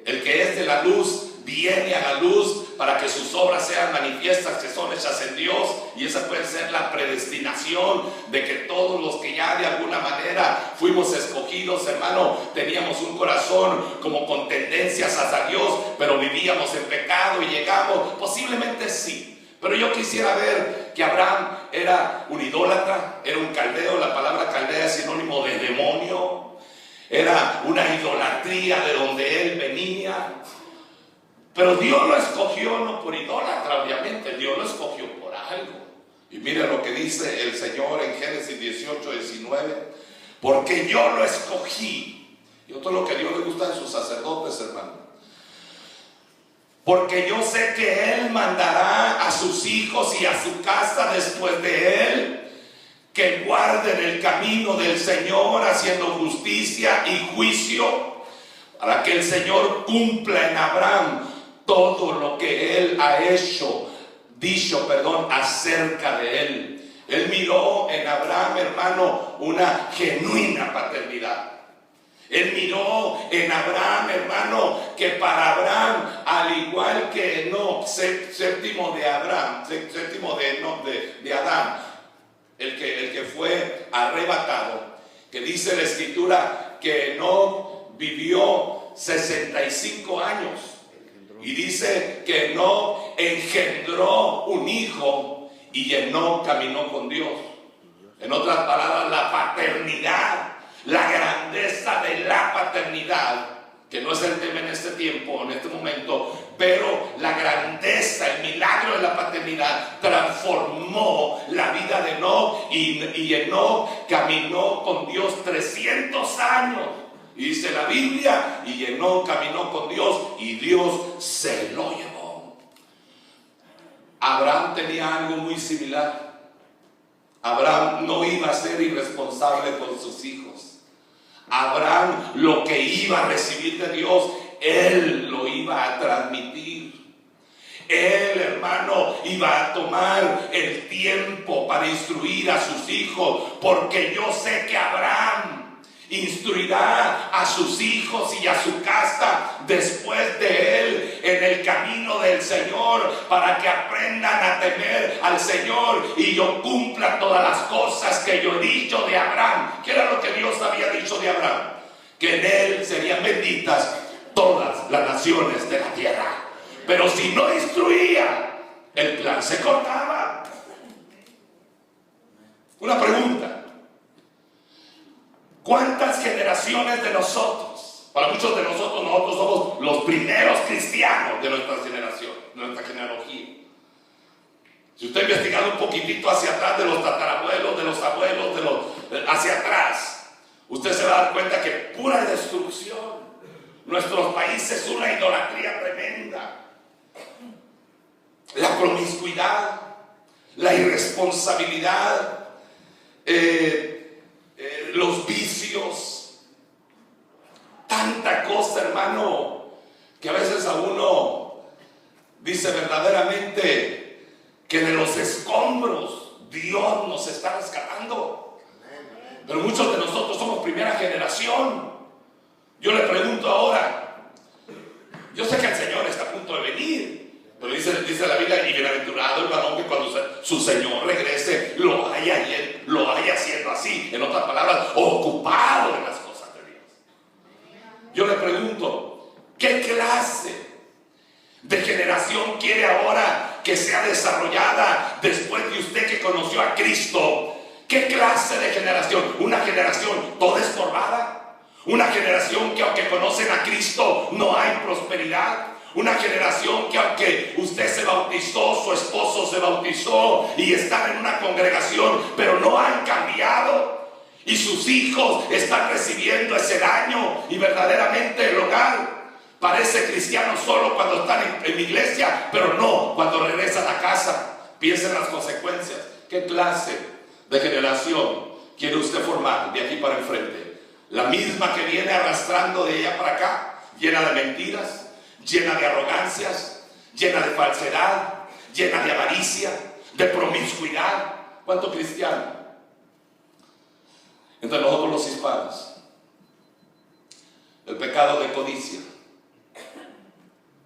el que es de la luz viene a la luz para que sus obras sean manifiestas, que son hechas en Dios. Y esa puede ser la predestinación de que todos los que ya de alguna manera fuimos escogidos, hermano, teníamos un corazón como con tendencias hacia Dios, pero vivíamos en pecado y llegamos, posiblemente sí. Pero yo quisiera ver que Abraham era un idólatra, era un caldeo. La palabra caldea es sinónimo de demonio. Era una idolatría de donde él venía. Pero Dios lo escogió no por idólatra, obviamente. Dios lo escogió por algo. Y mire lo que dice el Señor en Génesis 18, 19. Porque yo lo escogí. Y esto es lo que a Dios le gusta en sus sacerdotes, hermano. Porque yo sé que Él mandará a sus hijos y a su casa después de Él, que guarden el camino del Señor, haciendo justicia y juicio, para que el Señor cumpla en Abraham todo lo que Él ha hecho acerca de él. Él miró en Abraham, hermano, una genuina paternidad. Él miró en Abraham, hermano, que para Abraham, al igual que Enoc, séptimo de Adán, el que fue arrebatado, que dice la escritura que Enoc vivió 65 años. Y dice que Enoc engendró un hijo y Enoc caminó con Dios. En otras palabras, la paternidad, la grandeza de la paternidad, que no es el tema en este tiempo, en este momento, pero la grandeza, el milagro de la paternidad transformó la vida de Enoc, y Enoc caminó con Dios 300 años. Y dice la Biblia, y Enoc caminó con Dios y Dios se lo llevó. Abraham tenía algo muy similar. Abraham no iba a ser irresponsable con sus hijos. Abraham, lo que iba a recibir de Dios, él lo iba a transmitir. Él, hermano, iba a tomar el tiempo para instruir a sus hijos, porque yo sé que Abraham instruirá a sus hijos y a su casa después de él en el camino del Señor, para que aprendan a temer al Señor y yo cumpla todas las cosas que yo he dicho de Abraham. ¿Qué era lo que Dios había dicho de Abraham? Que en él serían benditas todas las naciones de la tierra. Pero si no instruía, el plan se cortaba. Una pregunta: ¿cuántas generaciones de nosotros? Para muchos de nosotros somos los primeros cristianos de nuestra generación, de nuestra genealogía. Si usted ha investigado un poquitito hacia atrás, de los tatarabuelos, de los abuelos, hacia atrás, usted se va a dar cuenta que pura destrucción. Nuestros países, una idolatría tremenda. La promiscuidad, la irresponsabilidad, los vicios, tanta cosa, hermano, que a veces a uno dice verdaderamente que de los escombros Dios nos está rescatando. Pero muchos de nosotros somos primera generación. Yo le pregunto ahora, yo sé que el Señor está a punto de venir, pero dice la Biblia, y bienaventurado el varón que cuando su Señor regrese lo haya haciendo así, en otras palabras, ocupado en las cosas de Dios. Yo le pregunto, ¿qué clase de generación quiere ahora que sea desarrollada después de usted que conoció a Cristo? ¿Qué clase de generación? ¿Una generación toda escorbada? ¿Una generación que aunque conocen a Cristo no hay prosperidad? Una generación que aunque usted se bautizó, su esposo se bautizó y están en una congregación, pero no han cambiado, y sus hijos están recibiendo ese daño, y verdaderamente el hogar parece cristiano solo cuando están en la iglesia, pero no cuando regresan a casa. Piensen las consecuencias. ¿Qué clase de generación quiere usted formar de aquí para enfrente? La misma que viene arrastrando de allá para acá, llena de mentiras, llena de arrogancias, llena de falsedad, llena de avaricia, de promiscuidad. ¿Cuánto cristiano? Entre nosotros los hispanos, el pecado de codicia,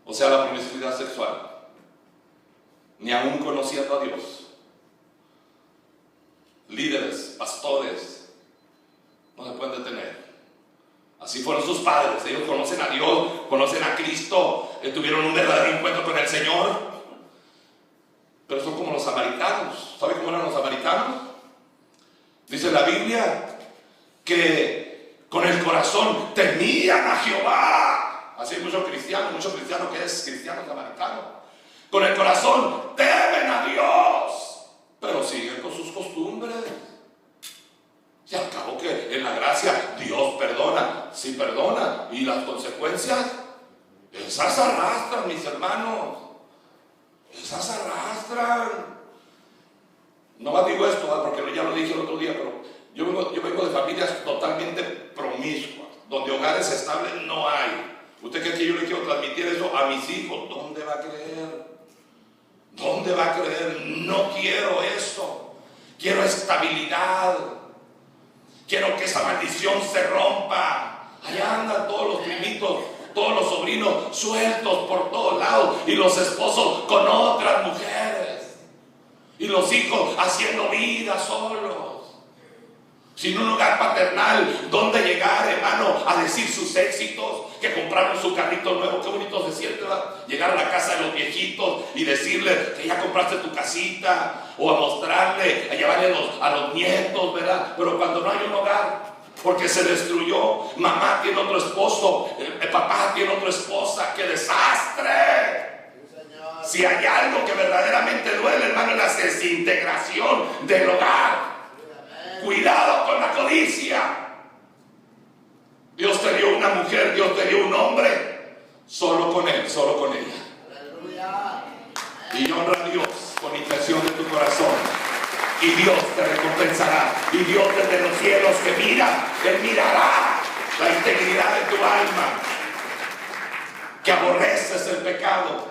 o sea, la promiscuidad sexual, ni aún conociendo a Dios. Líderes, pastores, no se pueden detener. Así fueron sus padres. Ellos conocen a Dios, conocen a Cristo, tuvieron un verdadero encuentro con el Señor, pero son como los samaritanos. ¿Sabe cómo eran los samaritanos? Dice la Biblia que con el corazón temían a Jehová. Así hay muchos cristianos que es cristiano samaritano. Con el corazón temen a Dios, pero siguen con sus costumbres. Y al cabo que en la gracia Dios perdona, sí perdona, y las consecuencias, esas arrastran, mis hermanos, esas arrastran. No más digo esto, porque ya lo dije el otro día, pero yo vengo de familias totalmente promiscuas, donde hogares estables no hay. ¿Usted cree que yo le quiero transmitir eso a mis hijos? ¿Dónde va a creer? ¿Dónde va a creer? No quiero eso. Quiero estabilidad. Quiero que esa maldición se rompa. Allá andan todos los primitos, todos los sobrinos sueltos por todos lados, y los esposos con otras mujeres, y los hijos haciendo vida solos, sin un hogar paternal donde llegar, hermano, a decir sus éxitos, que compraron su carrito nuevo. Qué bonito se siente, ¿verdad? Llegar a la casa de los viejitos y decirle que ya compraste tu casita, o a mostrarle, a llevarle a los nietos, ¿verdad? Pero cuando no hay un hogar, porque se destruyó, mamá tiene otro esposo, el papá tiene otra esposa, ¡qué desastre! Si hay algo que verdaderamente duele, hermano, es la desintegración del hogar. Cuidado con la codicia. Dios te dio una mujer, Dios te dio un hombre, solo con él, solo con ella. Y honra a Dios con intención de tu corazón, y Dios te recompensará. Y Dios desde los cielos que mira, Él mirará la integridad de tu alma, que aborreces el pecado.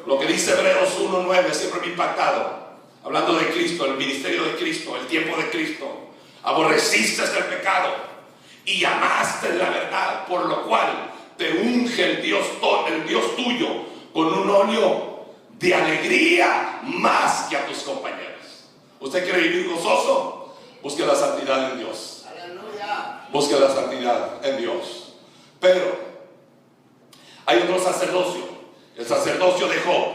Lo que dice Hebreos 1:9 siempre me ha impactado, hablando de Cristo, el ministerio de Cristo, el tiempo de Cristo. Aborreciste el pecado y amaste la verdad, por lo cual te unge el Dios tuyo con un óleo de alegría más que a tus compañeros. ¿Usted quiere vivir gozoso? Busque la santidad en Dios. Busque la santidad en Dios. Pero hay otro sacerdocio, el sacerdocio de Job.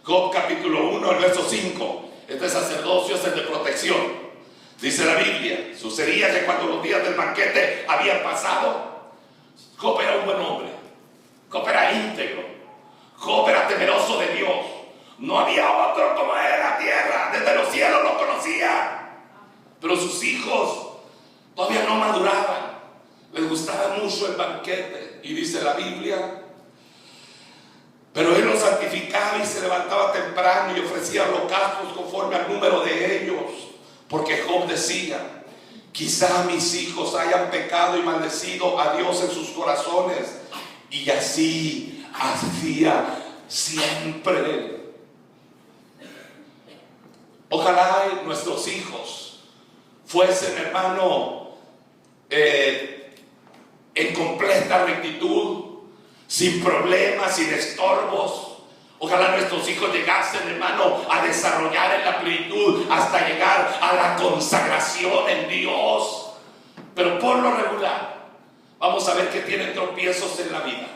Job capítulo 1, el verso 5. Este sacerdocio es el de protección. Dice la Biblia, sucedía que cuando los días del banquete habían pasado, Job era un buen hombre, Job era íntegro, Job era temeroso de Dios. No había otro como él en la tierra, desde los cielos lo conocía. Pero sus hijos todavía no maduraban, les gustaba mucho el banquete. Y dice la Biblia, pero él los santificaba y se levantaba temprano y ofrecía holocaustos conforme al número de ellos. Porque Job decía, quizá mis hijos hayan pecado y maldecido a Dios en sus corazones. Y así hacía siempre. Ojalá nuestros hijos fuesen, hermano, en completa rectitud, sin problemas, sin estorbos. Ojalá nuestros hijos llegasen, hermano, a desarrollar en la plenitud hasta llegar a la consagración en Dios. Pero por lo regular, vamos a ver que tienen tropiezos en la vida.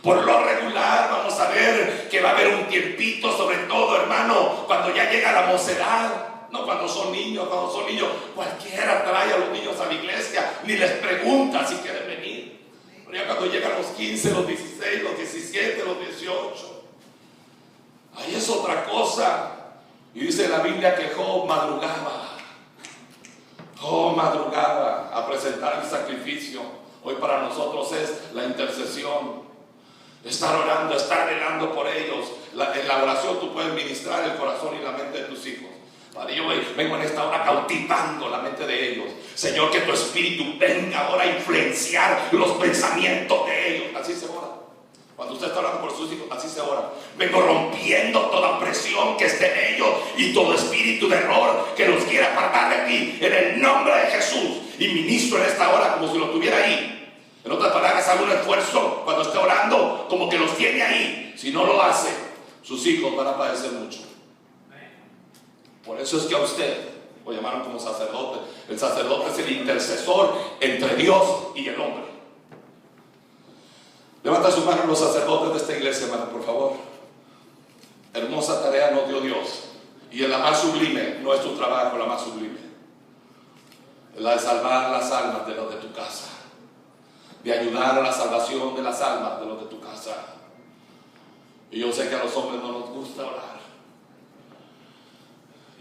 Por lo regular, vamos a ver que va a haber un tiempito, sobre todo, hermano, cuando ya llega la mocedad. No cuando son niños, cualquiera trae a los niños a la iglesia, ni les pregunta si quieren venir. Pero ya cuando llegan los 15, los 16, los 17, los 18, ahí es otra cosa. Y dice la Biblia que Job madrugaba a presentar el sacrificio. Hoy para nosotros es la intercesión, estar orando, estar velando por ellos. En la oración tú puedes ministrar el corazón y la mente de tus hijos. Padre, yo vengo en esta hora cautivando la mente de ellos. Señor, que tu espíritu venga ahora a influenciar los pensamientos de ellos. Así se ora. Cuando usted está orando por sus hijos, así se ora. Vengo rompiendo toda presión que esté en ellos y todo espíritu de error que los quiera apartar de ti, en el nombre de Jesús. Y ministro en esta hora como si lo tuviera ahí. En otras palabras, haga un esfuerzo cuando esté orando, como que los tiene ahí. Si no lo hace, sus hijos van a padecer mucho. Por eso es que a usted lo llamaron como sacerdote. El sacerdote es el intercesor entre Dios y el hombre. Levanta sus manos los sacerdotes de esta iglesia, hermano, por favor. Hermosa tarea nos dio Dios. Y en la más sublime, no es tu trabajo, la más sublime, es la de salvar las almas de los de tu casa, de ayudar a la salvación de las almas de los de tu casa. Y yo sé que a los hombres no nos gusta orar.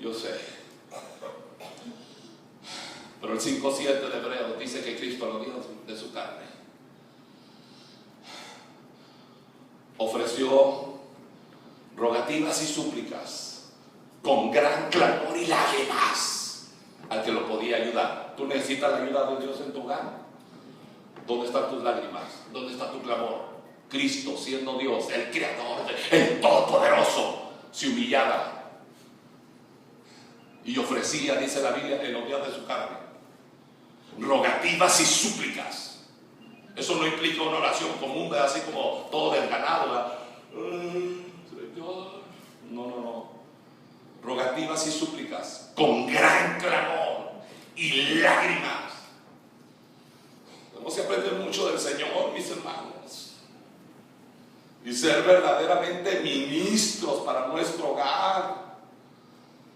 Yo sé. Pero el 5:7 de Hebreos dice que Cristo lo dio de su carne. Ofreció rogativas y súplicas con gran clamor y lágrimas al que lo podía ayudar. Tú necesitas la ayuda de Dios en tu hogar. ¿Dónde están tus lágrimas? ¿Dónde está tu clamor? Cristo, siendo Dios, el Creador, el Todopoderoso, se humillaba y ofrecía, dice la Biblia, en los días de su carne, rogativas y súplicas. Eso no implica una oración común, ¿verdad? Así como todo desganado, ¿verdad? Señor. No. Rogativas y súplicas con gran clamor y lágrimas. Tenemos que aprender mucho del Señor, mis hermanos, y ser verdaderamente ministros para nuestro hogar.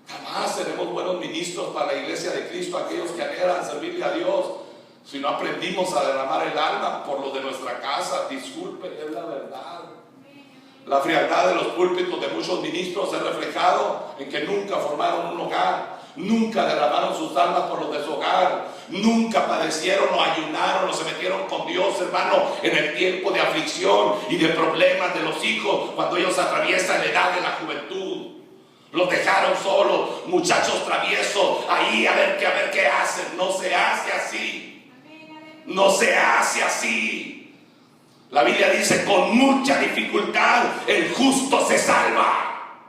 Jamás seremos buenos ministros para la iglesia de Cristo, aquellos que anhelan servirle a Dios, si no aprendimos a derramar el alma por los de nuestra casa. Disculpen, es la verdad. La frialdad de los púlpitos de muchos ministros es reflejado en que nunca formaron un hogar, nunca derramaron sus almas por los de su hogar, nunca padecieron o ayunaron o se metieron con Dios, hermano, en el tiempo de aflicción y de problemas de los hijos, cuando ellos atraviesan la edad de la juventud. Los dejaron solos, muchachos traviesos, ahí a ver qué hacen. No se hace así. No se hace así. La Biblia dice, con mucha dificultad el justo se salva.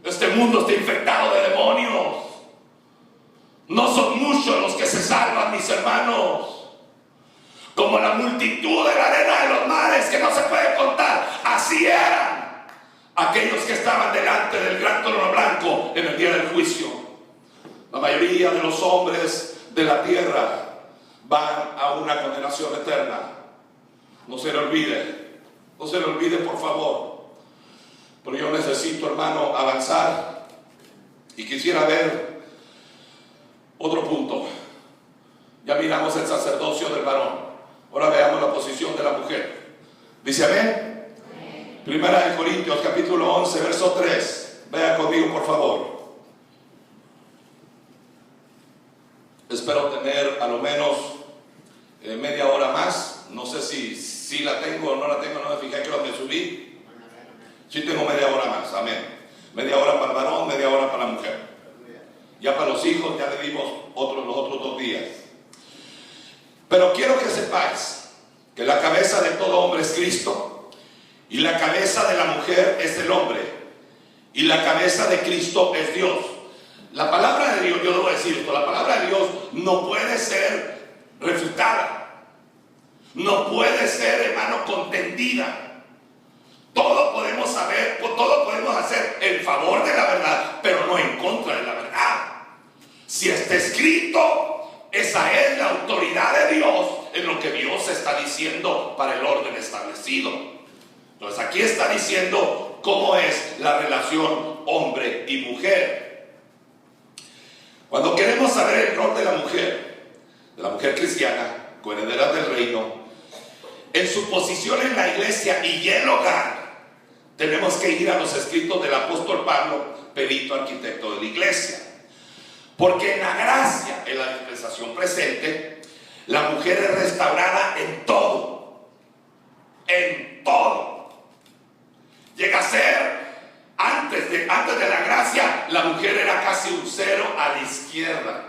Este mundo está infectado de demonios. No son muchos los que se salvan, mis hermanos. Como la multitud de la arena de los mares que no se puede contar. Así eran aquellos que estaban delante del gran trono blanco en el día del juicio. La mayoría de los hombres de la tierra van a una condenación eterna. No se le olvide, no se le olvide, por favor. Pero yo necesito, hermano, avanzar y quisiera ver otro punto. Ya miramos el sacerdocio del varón, ahora veamos la posición de la mujer. Dice amén. Primera de Corintios capítulo 11 verso 3. Vean conmigo, por favor. Espero tener a lo menos media hora más. No sé si la tengo o no la tengo. No me fijé que lo me subí. Sí tengo media hora más. Amén. Media hora para el varón, media hora para la mujer. Ya para los hijos ya le dimos los otros 2 días. Pero quiero que sepáis que la cabeza de todo hombre es Cristo. Y la cabeza de la mujer es el hombre. Y la cabeza de Cristo es Dios. La palabra de Dios, yo debo decir esto, la palabra de Dios no puede ser refutada. No puede ser, hermano, contendida. Todo podemos saber, todo podemos hacer en favor de la verdad, pero no en contra de la verdad. Si está escrito, esa es la autoridad de Dios en lo que Dios está diciendo para el orden establecido. Entonces aquí está diciendo cómo es la relación hombre y mujer. Cuando queremos saber el rol de la mujer cristiana, coheredera del reino, en su posición en la iglesia y el hogar, tenemos que ir a los escritos del apóstol Pablo, perito arquitecto de la iglesia. Porque en la gracia, en la dispensación presente, la mujer es restaurada en todo. En todo. Llega a ser, antes de la gracia, la mujer era casi un 0 a la izquierda.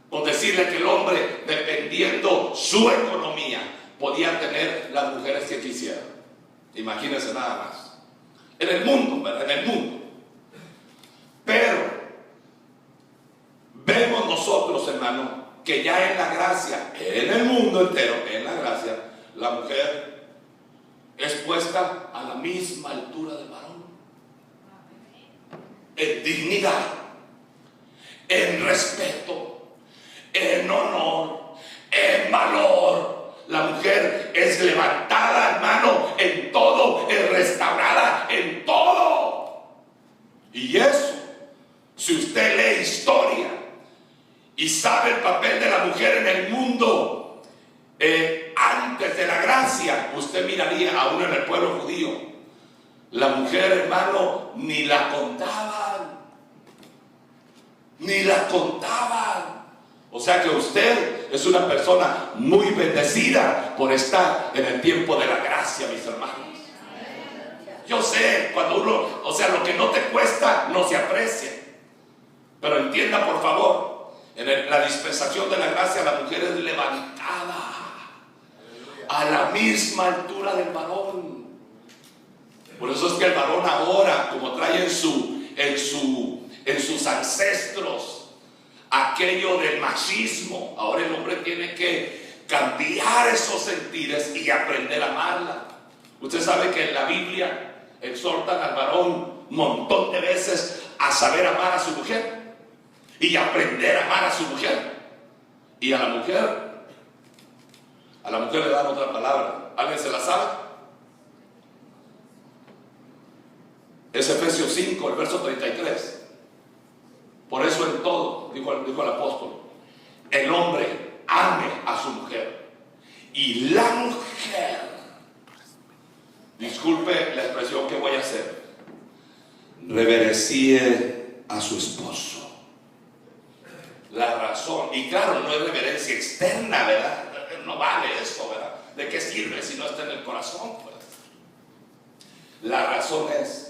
Por decirle que el hombre, dependiendo su economía, podía tener las mujeres que quisiera. Imagínense nada más. En el mundo, ¿verdad? En el mundo. Pero vemos nosotros, hermano, que ya en la gracia, en el mundo entero, en la gracia, la mujer es puesta a la misma altura del varón. En dignidad, en respeto, en honor, en valor. La mujer es levantada, hermano, en todo, es restaurada en todo. Y eso, si usted lee historia y sabe el papel de la mujer en el mundo, antes de la gracia, usted miraría aún en el pueblo judío, la mujer, hermano, ni la contaban. Ni la contaban. O sea que usted es una persona muy bendecida por estar en el tiempo de la gracia, mis hermanos. Yo sé, cuando uno, o sea, lo que no te cuesta, no se aprecia. Pero entienda, por favor, en la dispensación de la gracia, la mujer es levantada a la misma altura del varón. Por eso es que el varón ahora, como trae en sus ancestros aquello del machismo, ahora el hombre tiene que cambiar esos sentires y aprender a amarla. Usted sabe que en la Biblia exhortan al varón un montón de veces a saber amar a su mujer y aprender a amar a su mujer. Y a la mujer le dan otra palabra. ¿Alguien se la sabe? Es Efesios 5, el verso 33. Por eso en todo, dijo el apóstol, el hombre ame a su mujer. Y la mujer, disculpe la expresión que voy a hacer, reverencie a su esposo. La razón, y claro, no es reverencia externa, ¿verdad? No vale eso, ¿verdad? ¿De qué sirve si no está en el corazón? Pues la razón es,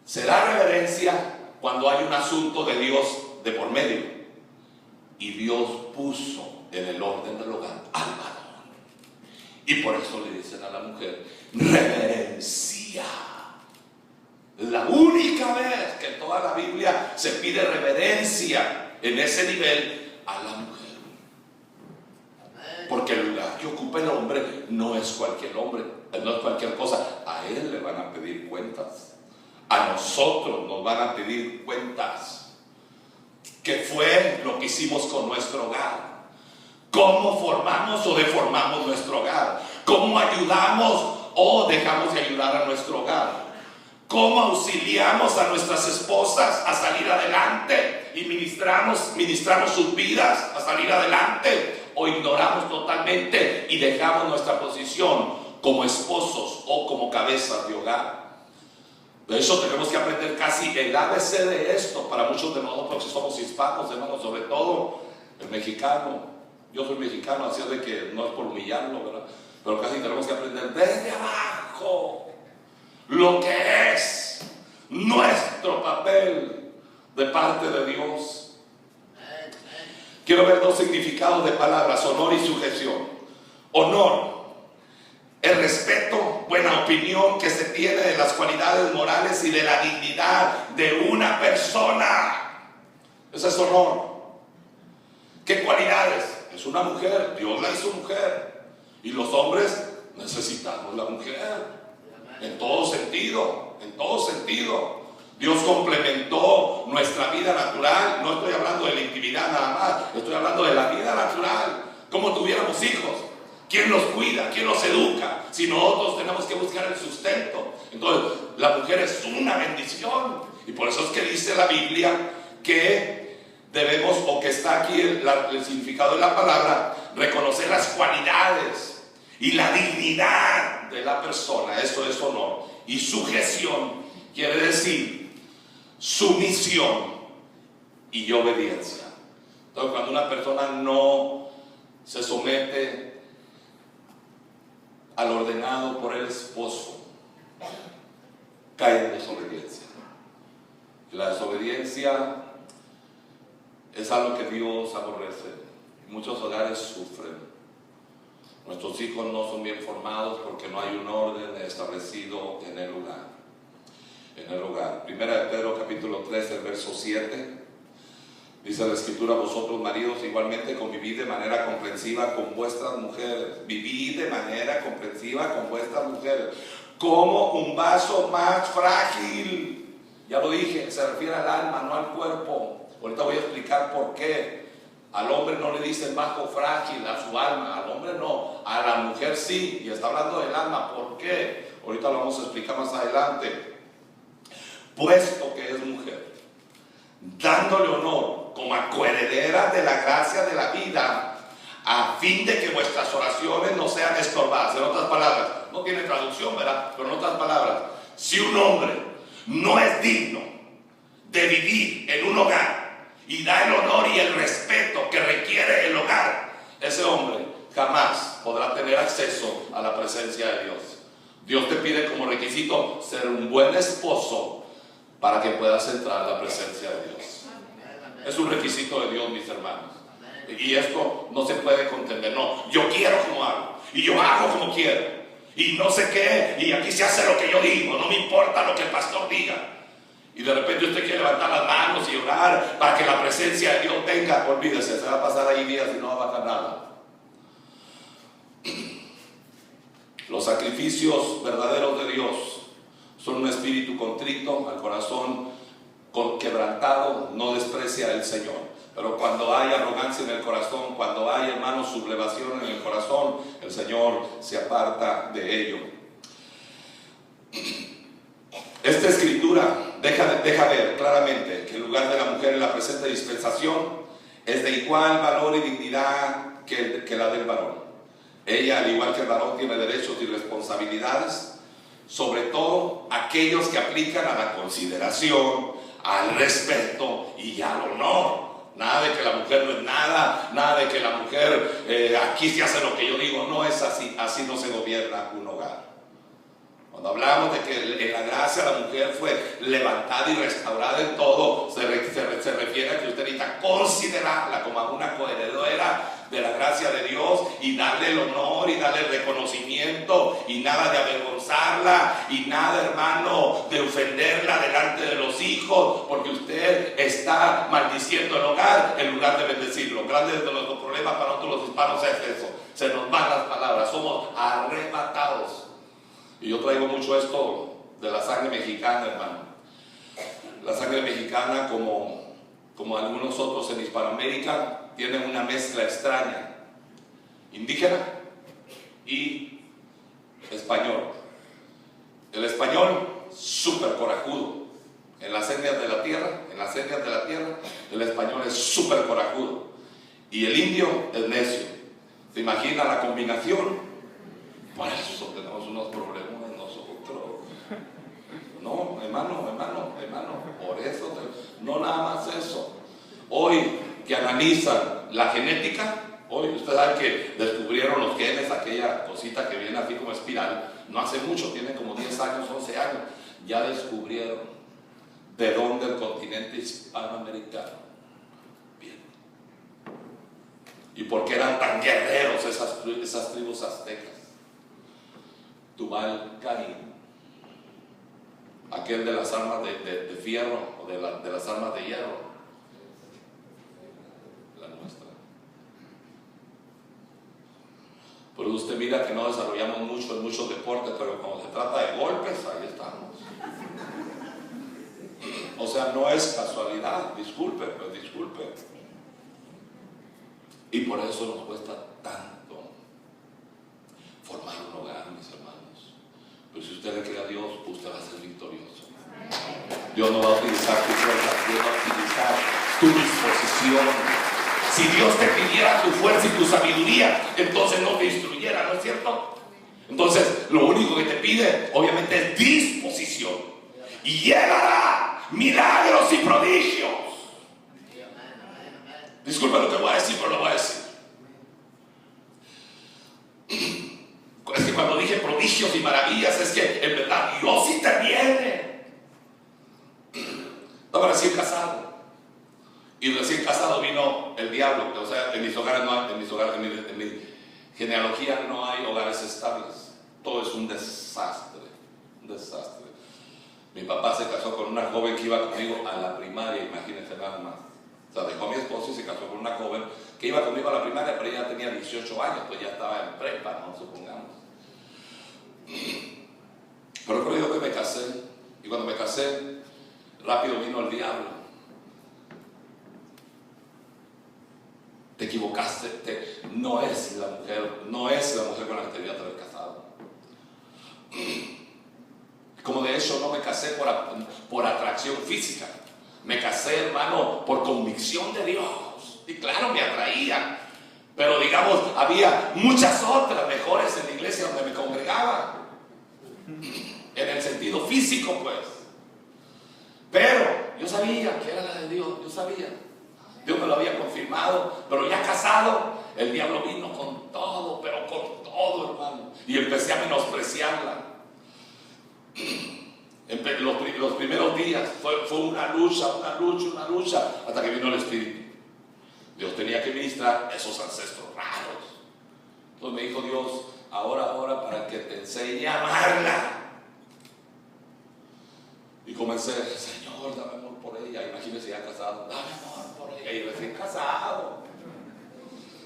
se da reverencia cuando hay un asunto de Dios de por medio, y Dios puso en el orden del hogar al varón, y por eso le dicen a la mujer, reverencia. La única vez que en toda la Biblia se pide reverencia en ese nivel a la mujer, porque el lugar que ocupa el hombre no es cualquier hombre, no es cualquier cosa. A él le van a pedir cuentas, a nosotros nos van a pedir cuentas. ¿Qué fue lo que hicimos con nuestro hogar? ¿Cómo formamos o deformamos nuestro hogar? ¿Cómo ayudamos o dejamos de ayudar a nuestro hogar? ¿Cómo auxiliamos a nuestras esposas a salir adelante y ministramos sus vidas a salir adelante? ¿O ignoramos totalmente y dejamos nuestra posición como esposos o como cabezas de hogar? De eso tenemos que aprender casi el ABC de esto para muchos de nosotros que somos hispanos, hermanos, sobre todo el mexicano. Yo soy mexicano, así es de que no es por humillarlo, ¿verdad? Pero casi tenemos que aprender desde abajo lo que es nuestro papel de parte de Dios. Quiero ver dos significados de palabras, honor y sujeción. Honor, el respeto, buena opinión que se tiene de las cualidades morales y de la dignidad de una persona. Ese es honor. ¿Qué cualidades? Es una mujer, Dios la hizo mujer, y los hombres necesitamos la mujer. En todo sentido, en todo sentido. Dios complementó nuestra vida natural. No estoy hablando de la intimidad nada más, estoy hablando de la vida natural. Como tuviéramos hijos, ¿quién los cuida? ¿Quién los educa? Si nosotros tenemos que buscar el sustento. Entonces, la mujer es una bendición. Y por eso es que dice la Biblia que debemos, o que está aquí el significado de la palabra, reconocer las cualidades y la dignidad de la persona. Eso es honor. Y sujeción quiere decir sumisión y obediencia. Entonces, cuando una persona no se somete al ordenado por el esposo, cae en desobediencia. La desobediencia es algo que Dios aborrece. Muchos hogares sufren. Nuestros hijos no son bien formados porque no hay un orden establecido en el hogar. Primera de Pedro capítulo 3, el verso 7, dice la Escritura: vosotros maridos igualmente convivid de manera comprensiva con vuestras mujeres. Vivid de manera comprensiva con vuestras mujeres, como un vaso más frágil. Ya lo dije, se refiere al alma, no al cuerpo. Ahorita voy a explicar por qué. Al hombre no le dicen vaso frágil, a su alma. Al hombre no, a la mujer sí. Y está hablando del alma. ¿Por qué? Ahorita lo vamos a explicar más adelante. Puesto que es mujer, dándole honor como a coheredera de la gracia de la vida, a fin de que vuestras oraciones no sean estorbadas. En otras palabras, no tiene traducción, ¿verdad? Pero en otras palabras, si un hombre no es digno de vivir en un hogar y da el honor y el respeto que requiere el hogar, ese hombre jamás podrá tener acceso a la presencia de Dios. Dios te pide como requisito ser un buen esposo para que puedas entrar a la presencia de Dios. Es un requisito de Dios, mis hermanos. Y esto no se puede contender. No, yo quiero como hago, y yo hago como quiero, y no sé qué, y aquí se hace lo que yo digo, no me importa lo que el pastor diga. Y de repente usted quiere levantar las manos y orar para que la presencia de Dios venga. Olvídese, se va a pasar ahí días y no va a bajar nada. Los sacrificios verdaderos de Dios son un espíritu contrito, al corazón quebrantado, no desprecia el Señor. Pero cuando hay arrogancia en el corazón, cuando hay, hermanos, sublevación en el corazón, el Señor se aparta de ello. Esta escritura deja ver claramente que el lugar de la mujer en la presente dispensación es de igual valor y dignidad que la del varón. Ella, al igual que el varón, tiene derechos y responsabilidades, sobre todo aquellos que aplican a la consideración, al respeto y al honor. Nada de que la mujer no es nada, nada de que la mujer aquí se hace lo que yo digo. No es así, así no se gobierna un hogar. Cuando hablamos de que en la gracia la mujer fue levantada y restaurada en todo, se refiere a que usted necesita considerarla como una coheredera de la gracia de Dios y darle el honor y darle el reconocimiento, y nada de avergonzarla y nada, hermano, de ofenderla delante de los hijos, porque usted está maldiciendo el hogar en lugar de bendecirlo. Grandes de nuestros problemas para nosotros los hispanos es eso: se nos van las palabras, somos arrebatados. Y yo traigo mucho esto de la sangre mexicana, hermano. La sangre mexicana, como algunos otros en Hispanoamérica, tienen una mezcla extraña: indígena y español. El español, súper corajudo. En las etnias de la tierra, el español es súper corajudo. Y el indio es necio. ¿Se imagina la combinación? Por eso tenemos unos problemas nosotros. No, hermano, por eso, no nada más eso. Hoy que analizan la genética, hoy usted sabe que descubrieron los genes, aquella cosita que viene así como espiral, no hace mucho, tiene como 10 años, 11 años, ya descubrieron de dónde el continente hispanoamericano viene. Y por qué eran tan guerreros esas tribus aztecas. Tubal Caín, aquel de las armas de fierro o de las armas de hierro, la nuestra. Por eso usted mira que no desarrollamos mucho en muchos deportes, pero cuando se trata de golpes, ahí estamos. O sea, no es casualidad, disculpe. Y por eso nos cuesta tanto formar un hogar, mis hermanos. Pero si usted le cree a Dios, usted va a ser victorioso. Dios no va a utilizar tu fuerza, Dios va a utilizar tu disposición. Si Dios te pidiera tu fuerza y tu sabiduría, entonces no te instruyera, ¿no es cierto? Entonces, lo único que te pide, obviamente, es disposición. Y Él hará milagros y prodigios. Disculpe lo que voy a decir, pero lo voy a decir. Es que cuando dije prodigios y maravillas, es que en verdad Dios interviene. Estaba recién casado. Y recién casado vino el diablo. O sea, en mis hogares no hay, en mi genealogía no hay hogares estables. Todo es un desastre. Mi papá se casó con una joven que iba conmigo a la primaria, imagínense nada más. O sea, dejó a mi esposo y se casó con una joven que iba conmigo a la primaria, pero ella tenía 18 años, pues ya estaba en prepa, no supongamos. Pero creo yo que me casé, y cuando me casé, rápido vino el diablo. Te equivocaste, no es la mujer con la que te debías haber casado. Como de hecho no me casé por atracción física, me casé, hermano, por convicción de Dios. Y claro, me atraía, pero digamos, había muchas otras mejores en la iglesia donde me congregaba, en el sentido físico, pues. Pero yo sabía que era la de Dios, yo sabía. Dios me lo había confirmado, pero ya casado, el diablo vino con todo, pero con todo, hermano. Y empecé a menospreciarla. Los primeros días fue una lucha, hasta que vino el Espíritu. Dios tenía que ministrar esos ancestros raros. Entonces me dijo Dios, ahora para que te enseñé a amarla. Y comencé, Señor, dame amor por ella. Imagínese ya casado, dame amor por ella. Y recién casado.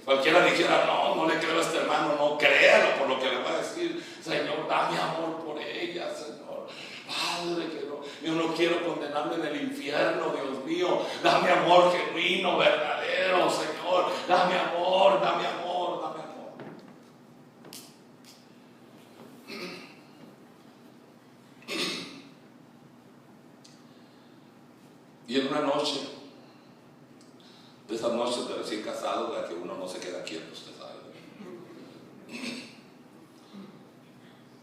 Cualquiera dijera, no, no le creo a este hermano, no, créalo por lo que le va a decir. Señor, dame amor por ella, Señor. Padre, que no, yo no quiero condenarme en el infierno, Dios mío. Dame amor genuino, verdadero, Señor. Dame amor, dame amor, dame amor. Y en una noche, de esas noches de recién casado, de la que uno no se queda quieto, usted sabe,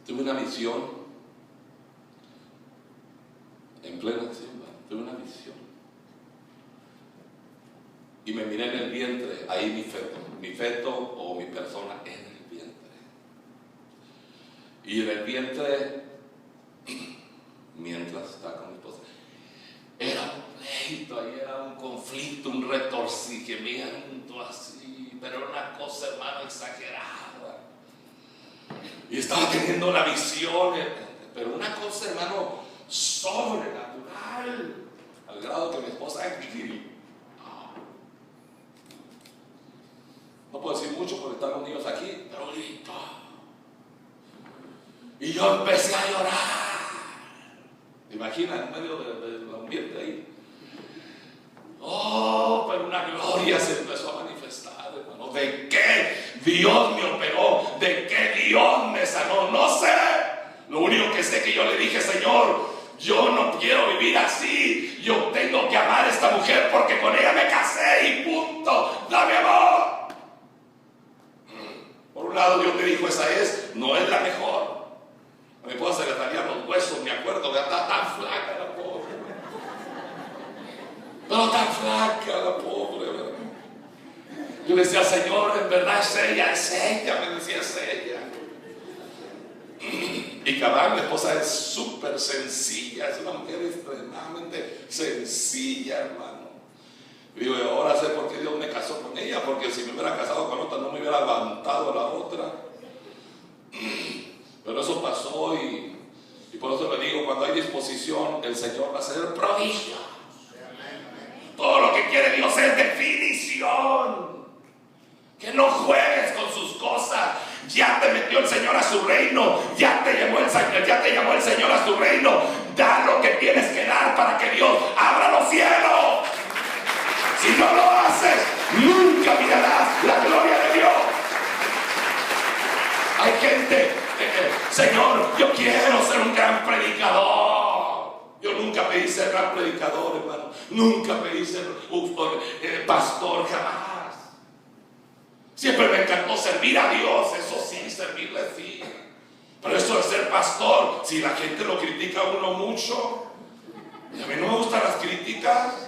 tuve una visión, en plena acción, tuve una visión. Y me miré en el vientre, ahí mi feto o mi persona en el vientre. Y en el vientre, mientras estaba con mi esposa, era un pleito, ahí era un conflicto, un retorcijimiento así, pero era una cosa, hermano, exagerada. Y estaba teniendo la visión, pero una cosa, hermano, sobrenatural, al grado que mi esposa gritó. No puedo decir mucho porque están los niños aquí, pero gritó. Y yo empecé a llorar. ¿Te imaginas en medio del ambiente ahí? Oh, pero una gloria se empezó a manifestar, hermano. ¿De qué Dios me operó? ¿De qué Dios me sanó? No sé. Lo único que sé es que yo le dije, Señor, yo no quiero vivir así. Yo tengo que amar a esta mujer porque con ella me casé y punto. Dame amor. Por un lado Dios me dijo, esa no es la mejor. A mi esposa se le salían los huesos, me acuerdo, que estaba tan flaca la pobre. Pero tan flaca la pobre, ¿verdad? Yo le decía, Señor, en verdad es ella, me decía, es ella. Y cabal, mi esposa es súper sencilla, es una mujer extremadamente sencilla, hermano. Y digo, ahora sé por qué Dios me casó con ella, porque si me hubiera casado con otra no me hubiera levantado la otra. Pero eso pasó y por eso le digo, cuando hay disposición, el Señor va a hacer prodigios. Todo lo que quiere Dios es definición. Que no juegues con sus cosas. Ya te metió el Señor a su reino. Ya te llamó el Señor a su reino. Da lo que tienes que dar para que Dios abra los cielos. Si no lo haces, nunca mirarás la gloria de Dios. Hay gente, Señor, yo quiero ser un gran predicador. Yo nunca pedí ser gran predicador, hermano. Nunca pedí ser pastor, jamás. Siempre me encantó servir a Dios, eso sí, servirle sí. Pero eso de ser pastor, si la gente lo critica a uno mucho, y a mí no me gustan las críticas.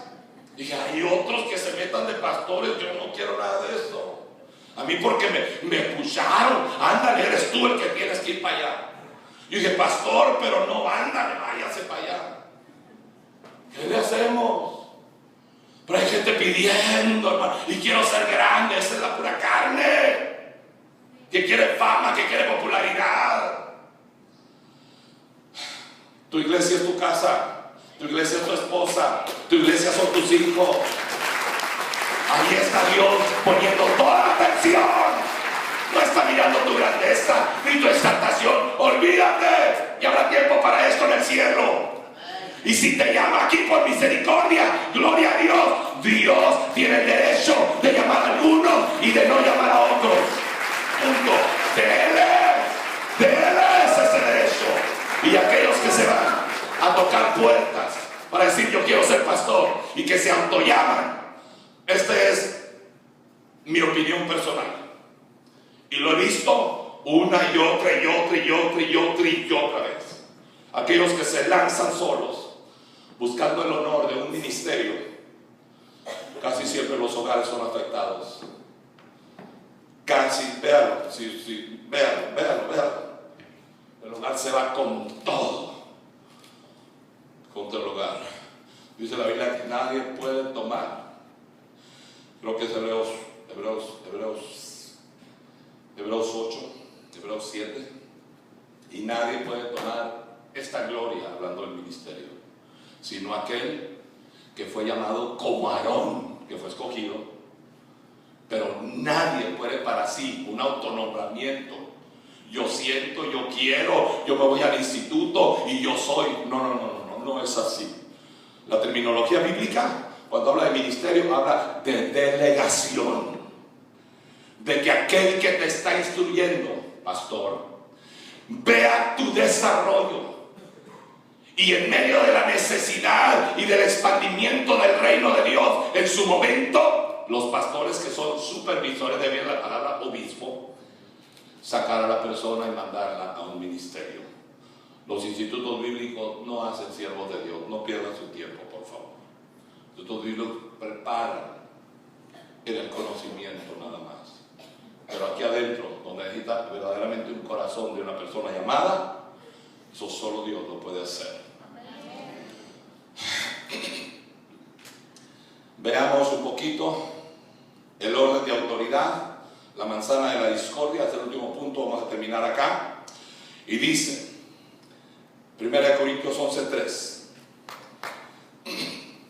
Dije, hay otros que se metan de pastores, yo no quiero nada de eso. A mí porque me pusharon, ándale, eres tú el que tienes que ir para allá. Yo dije, pastor, pero no, ándale, váyase para allá. ¿Qué le hacemos? Pero hay gente pidiendo, hermano, y quiero ser grande, esa es la pura carne. Que quiere fama, que quiere popularidad. Tu iglesia es tu casa. Tu iglesia es tu esposa, tu iglesia son tus hijos. Ahí está Dios poniendo toda la atención. No está mirando tu grandeza ni tu exaltación. Olvídate, y habrá tiempo para esto en el cielo. Y si te llama aquí por misericordia, gloria a Dios. Dios tiene el derecho de llamar a algunos y de no llamar a otros. Punto. De Él es ese derecho. Y aquellos que se van a tocar puertas para decir yo quiero ser pastor y que se autollaman, esta es mi opinión personal y lo he visto una y otra y otra y otra y otra y otra vez. Aquellos que se lanzan solos buscando el honor de un ministerio, casi siempre los hogares son afectados. Casi, véanlo, véanlo. El hogar se va con todo contra el hogar. Dice la Biblia que nadie puede tomar, creo que es Hebreos 8, Hebreos 7, Y nadie puede tomar esta gloria, hablando del ministerio, sino aquel que fue llamado como Aarón, que fue escogido. Pero nadie puede para sí un autonombramiento. Yo siento, yo quiero, yo me voy al instituto y yo soy. No es así. La terminología bíblica, cuando habla de ministerio, habla de delegación. De que aquel que te está instruyendo, pastor, vea tu desarrollo. Y en medio de la necesidad y del expandimiento del reino de Dios, en su momento, los pastores que son supervisores, de bien la palabra obispo, sacar a la persona y mandarla a un ministerio. Los institutos bíblicos no hacen siervos de Dios, no pierdan su tiempo, por favor. Los institutos bíblicos preparan en el conocimiento nada más. Pero aquí adentro, donde necesita verdaderamente un corazón de una persona llamada, eso solo Dios lo puede hacer. Veamos un poquito el orden de autoridad. La manzana de la discordia es el último punto, vamos a terminar acá. Y dice, 1 Corintios 11:3,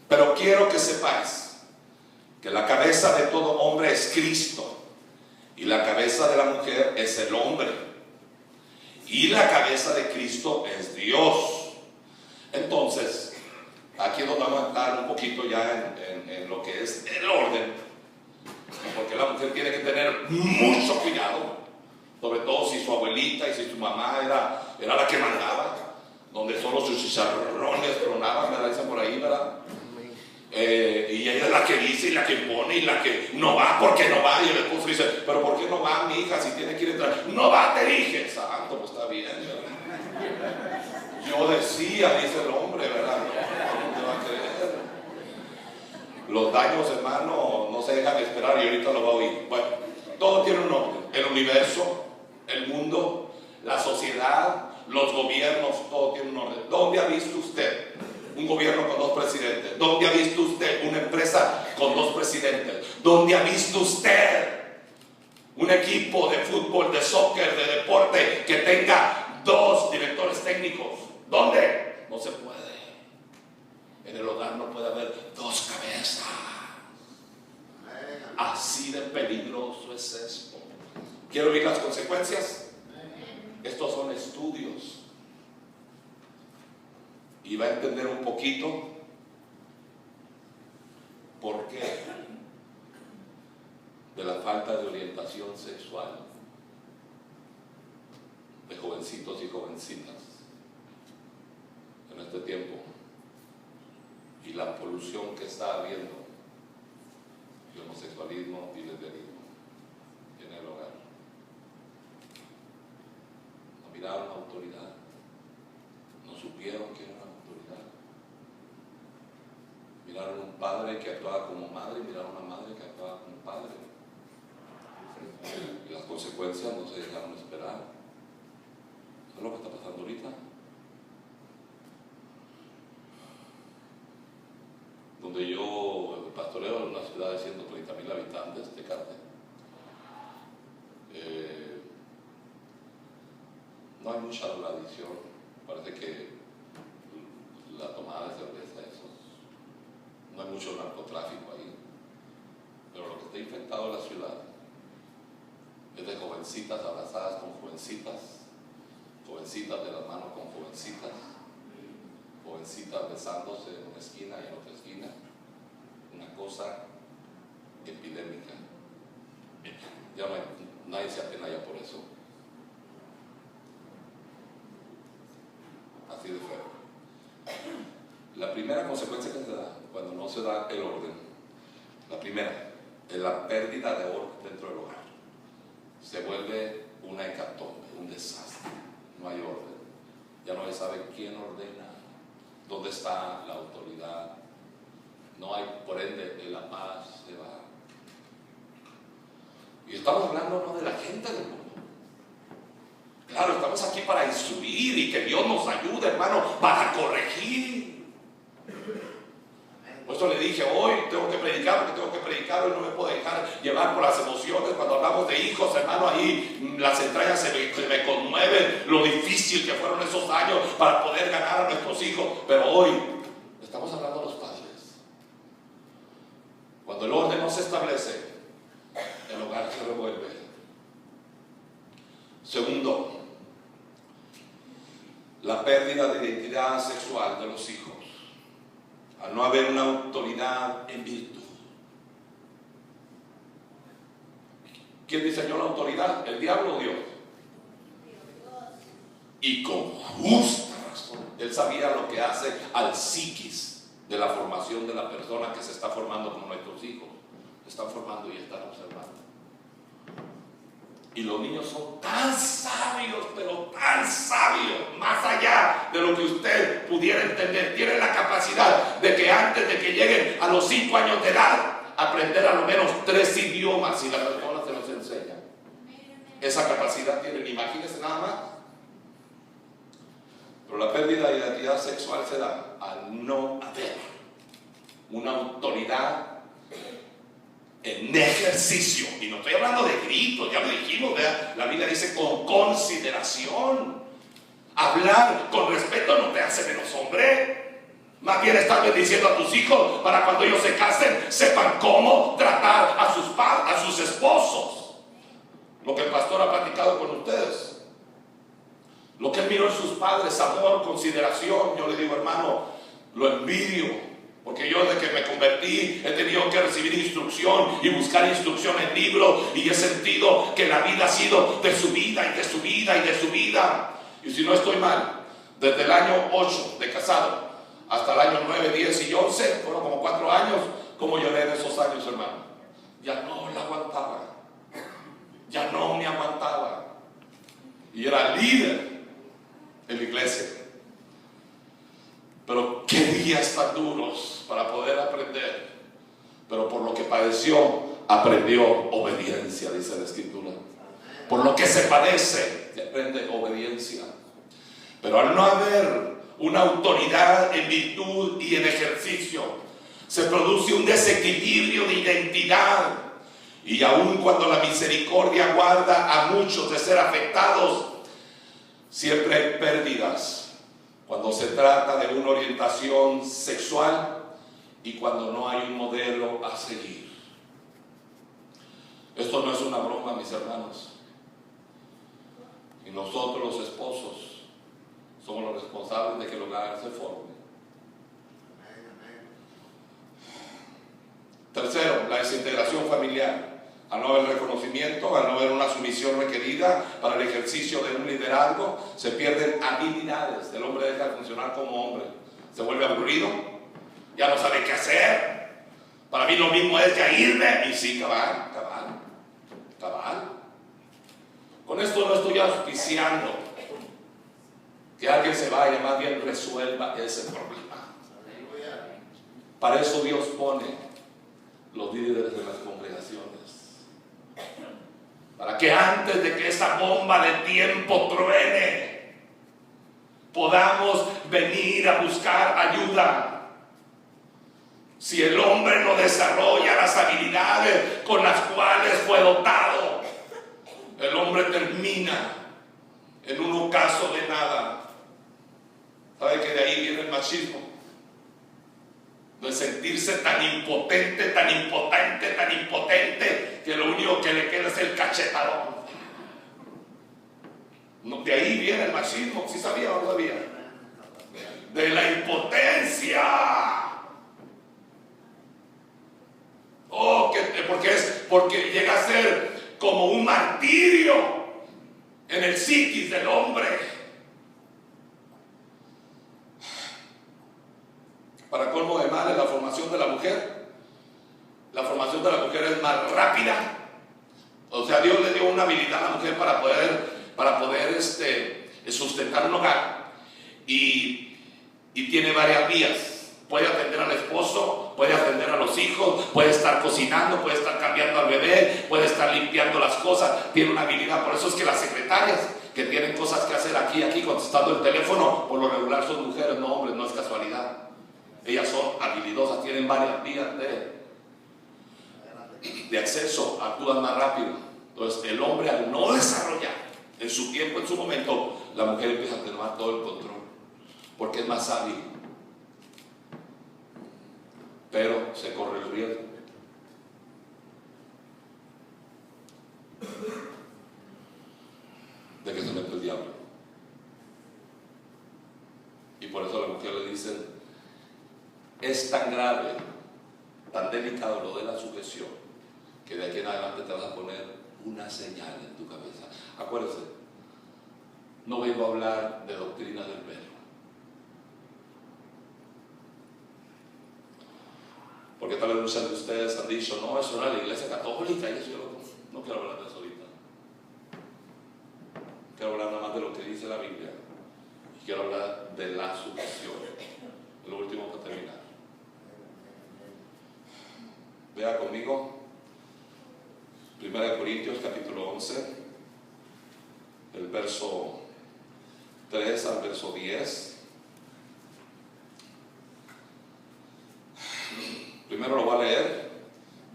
pero quiero que sepáis que la cabeza de todo hombre es Cristo, y la cabeza de la mujer es el hombre, y la cabeza de Cristo es Dios. Entonces, aquí nos vamos a entrar un poquito ya en lo que es el orden, porque la mujer tiene que tener mucho cuidado, sobre todo si su abuelita y si su mamá era la que mandaba, donde solo sus chicharrones tronaban, me la dicen por ahí, ¿verdad? Y ella es la que dice y la que impone y la que no va porque no va. Y el esposo dice, pero ¿por qué no va mi hija si tiene que ir a entrar? No va, te dije. Santo, pues está bien, ¿verdad? Yo decía, dice el hombre, ¿verdad? No te va a creer. Los daños, hermano, no se dejan esperar y ahorita lo va a oír. Bueno, todo tiene un orden. El universo, el mundo, la sociedad, los gobiernos, todo tiene un orden. ¿Dónde ha visto usted un gobierno con 2 presidentes? ¿Dónde ha visto usted una empresa con 2 presidentes? ¿Dónde ha visto usted un equipo de fútbol, de soccer, de deporte que tenga 2 directores técnicos? ¿Dónde? No se puede. En el hogar no puede haber 2 cabezas. Así de peligroso es esto. ¿Quiero oír las consecuencias? Estos son estudios. Y va a entender un poquito por qué de la falta de orientación sexual de jovencitos y jovencitas en este tiempo, y la polución que está habiendo de homosexualismo y lesbianismo en el hogar. No miraron la autoridad, no supieron que era una autoridad. Miraron un padre que actuaba como madre y miraron una madre que actuaba como padre. Y las consecuencias no se dejaron esperar. ¿Eso es lo que está pasando ahorita? Donde yo pastoreo en una ciudad de 130,000 habitantes, Tecate, no hay mucha tradición. Parece que la tomada de cerveza, eso, no hay mucho narcotráfico ahí, pero lo que está infectado en la ciudad es de jovencitas abrazadas con jovencitas, jovencitas de las manos con jovencitas, jovencitas besándose en una esquina y en otra esquina, una cosa epidémica. Ya nadie se apena ya por eso. Así de feo. La primera consecuencia que se da cuando no se da el orden, la primera es la pérdida de orden dentro del hogar. Se vuelve una hecatombe, un desastre. No hay orden. Ya no se sabe quién ordena, dónde está la autoridad. No hay, por ende, la paz se va. Y estamos hablando no de la gente del mundo. Claro, estamos aquí para instruir y que Dios nos ayude, hermano, para corregir. Por eso le dije, hoy tengo que predicar porque tengo que predicar, y no me puedo dejar llevar por las emociones. Cuando hablamos de hijos, hermano, ahí las entrañas se me conmueven, lo difícil que fueron esos años para poder ganar a nuestros hijos. Pero hoy estamos hablando de los padres. Cuando el orden no se establece, el hogar se revuelve. Segundo, la pérdida de identidad sexual de los hijos. Al no haber una autoridad en virtud. ¿Quién diseñó la autoridad? ¿El diablo o Dios? Y con justa razón. Él sabía lo que hace al psiquis de la formación de la persona que se está formando con nuestros hijos. Están formando y están observando. Y los niños son tan sabios, pero tan sabios, más allá de lo que usted pudiera entender. Tienen la capacidad de que antes de que lleguen a los 5 años de edad, aprender a lo menos 3 idiomas, y la persona se los enseña. Esa capacidad tienen, imagínense nada más. Pero la pérdida de identidad sexual se da al no haber una autoridad en ejercicio. Y no estoy hablando de gritos, ya lo dijimos, ¿verdad? La Biblia dice con consideración. Hablar con respeto no te hace menos hombre. Más bien estás bendiciendo a tus hijos para cuando ellos se casen sepan cómo tratar a sus esposos. Lo que el pastor ha platicado con ustedes, lo que él miró en sus padres, amor, consideración. Yo le digo, hermano, lo envidio. Porque yo desde que me convertí he tenido que recibir instrucción y buscar instrucción en libros, y he sentido que la vida ha sido de su vida y de su vida y de su vida. Y si no estoy mal, desde el año 8 de casado hasta el año 9, 10 y 11, fueron como 4 años, como lloré en esos años, hermano. Ya no la aguantaba, ya no me aguantaba. Y era líder en la iglesia. Pero qué días tan duros para poder aprender. Pero por lo que padeció, aprendió obediencia, dice la Escritura. Por lo que se padece, se aprende obediencia. Pero al no haber una autoridad en virtud y en ejercicio, se produce un desequilibrio de identidad. Y aun cuando la misericordia guarda a muchos de ser afectados, siempre hay pérdidas. Cuando se trata de una orientación sexual y cuando no hay un modelo a seguir. Esto no es una broma, mis hermanos. Y nosotros los esposos somos los responsables de que el hogar se forme. Tercero, la desintegración familiar. Al no haber reconocimiento, al no haber una sumisión requerida para el ejercicio de un liderazgo, se pierden habilidades. El hombre deja de funcionar como hombre. Se vuelve aburrido, ya no sabe qué hacer. Para mí lo mismo es ya irme. Y sí, cabal. Con esto no estoy auspiciando que alguien se vaya, más bien resuelva ese problema. Para eso Dios pone los líderes de las congregaciones. Para que antes de que esa bomba de tiempo truene, podamos venir a buscar ayuda. Si el hombre no desarrolla las habilidades con las cuales fue dotado, el hombre termina en un ocaso de nada. ¿Sabe que de ahí viene el machismo? De sentirse tan impotente, que lo único que le queda es el cachetadón. No, de ahí viene el machismo. ¿Sí sabía o no sabía? De la impotencia. Porque llega a ser como un martirio en el psiquis del hombre. Para colmo de males, la formación de la mujer. La formación de la mujer es más rápida. O sea, Dios le dio una habilidad a la mujer para poder sustentar un hogar. Y tiene varias vías. Puede atender al esposo, puede atender a los hijos, puede estar cocinando, puede estar cambiando al bebé, puede estar limpiando las cosas. Tiene una habilidad. Por eso es que las secretarias que tienen cosas que hacer aquí contestando el teléfono, por lo regular son mujeres, no hombres, no es casualidad. Ellas son habilidosas, tienen varias vías de de acceso actúan más rápido. Entonces el hombre, al no desarrollar en su tiempo, en su momento, la mujer empieza a tener todo el control porque es más hábil, pero se corre el riesgo de que se meta el diablo. Y por eso a la mujer le dicen: es tan grave, tan delicado lo de la sujeción, que de aquí en adelante te vas a poner una señal en tu cabeza. Acuérdense, no vengo a hablar de doctrina del velo, porque tal vez muchos de ustedes han dicho: no, eso era la iglesia católica y eso. Yo no quiero hablar de eso ahorita. Quiero hablar nada más de lo que dice la Biblia, y quiero hablar de la sujeción. Lo último para terminar. Vea conmigo 1 Corintios capítulo 11, el verso 3 al verso 10. Primero lo voy a leer,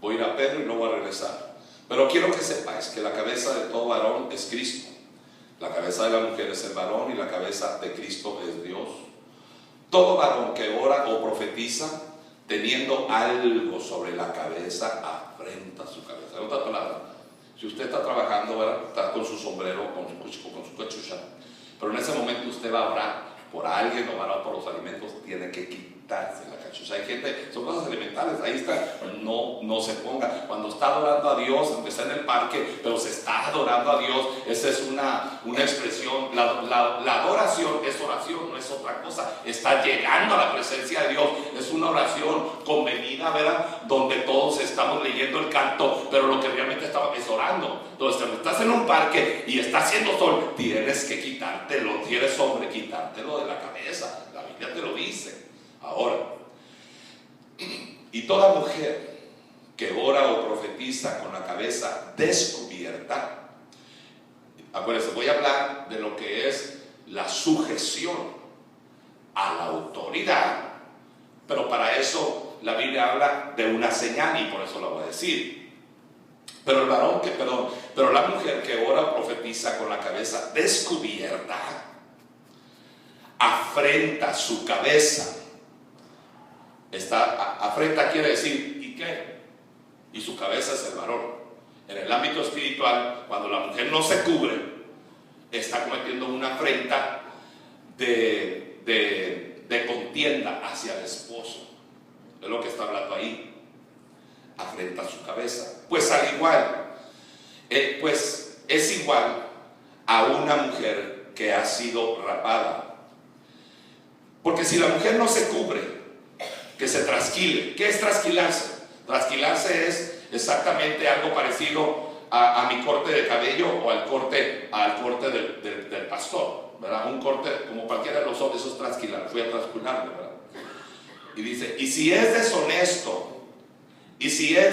voy a ir a Pedro y luego voy a regresar. Pero quiero que sepáis que la cabeza de todo varón es Cristo. La cabeza de la mujer es el varón y la cabeza de Cristo es Dios. Todo varón que ora o profetiza teniendo algo sobre la cabeza afrenta su cabeza. En otras palabras, si usted está trabajando, ¿verdad?, está con su sombrero, con su cachucha, pero en ese momento usted va a orar por alguien o va a orar por los alimentos, tiene que quitarse la cachucha. Hay gente, son cosas elementales, ahí está, no se ponga. Cuando está adorando a Dios, aunque está en el parque, pero se está adorando a Dios, esa es una expresión. La adoración es oración, no es otra cosa. Está llegando a la presencia de Dios, es una oración convenida, ¿verdad?, donde todos estamos leyendo el canto, pero lo que realmente estaba es orando. Entonces, cuando estás en un parque y está haciendo sol, tienes que quitártelo, si eres hombre, quitártelo de la cabeza. La Biblia te lo dice. Ahora, y toda mujer que ora o profetiza con la cabeza descubierta, acuérdense, voy a hablar de lo que es la sujeción a la autoridad, pero para eso la Biblia habla de una señal y por eso la voy a decir. Pero la mujer que ora o profetiza con la cabeza descubierta afrenta su cabeza. Afrenta quiere decir, ¿y qué? Y su cabeza es el varón. En el ámbito espiritual, cuando la mujer no se cubre, está cometiendo una afrenta de contienda hacia el esposo. Es lo que está hablando ahí. Afrenta su cabeza. Pues al igual, pues es igual a una mujer que ha sido rapada. Porque si la mujer no se cubre, que se trasquile. ¿Qué es trasquilarse? Trasquilarse es exactamente algo parecido a mi corte de cabello o al corte del pastor, ¿verdad? Un corte como cualquiera de los hombres, eso es trasquilar. Fui a trasquilarme, ¿verdad? Y dice, y si es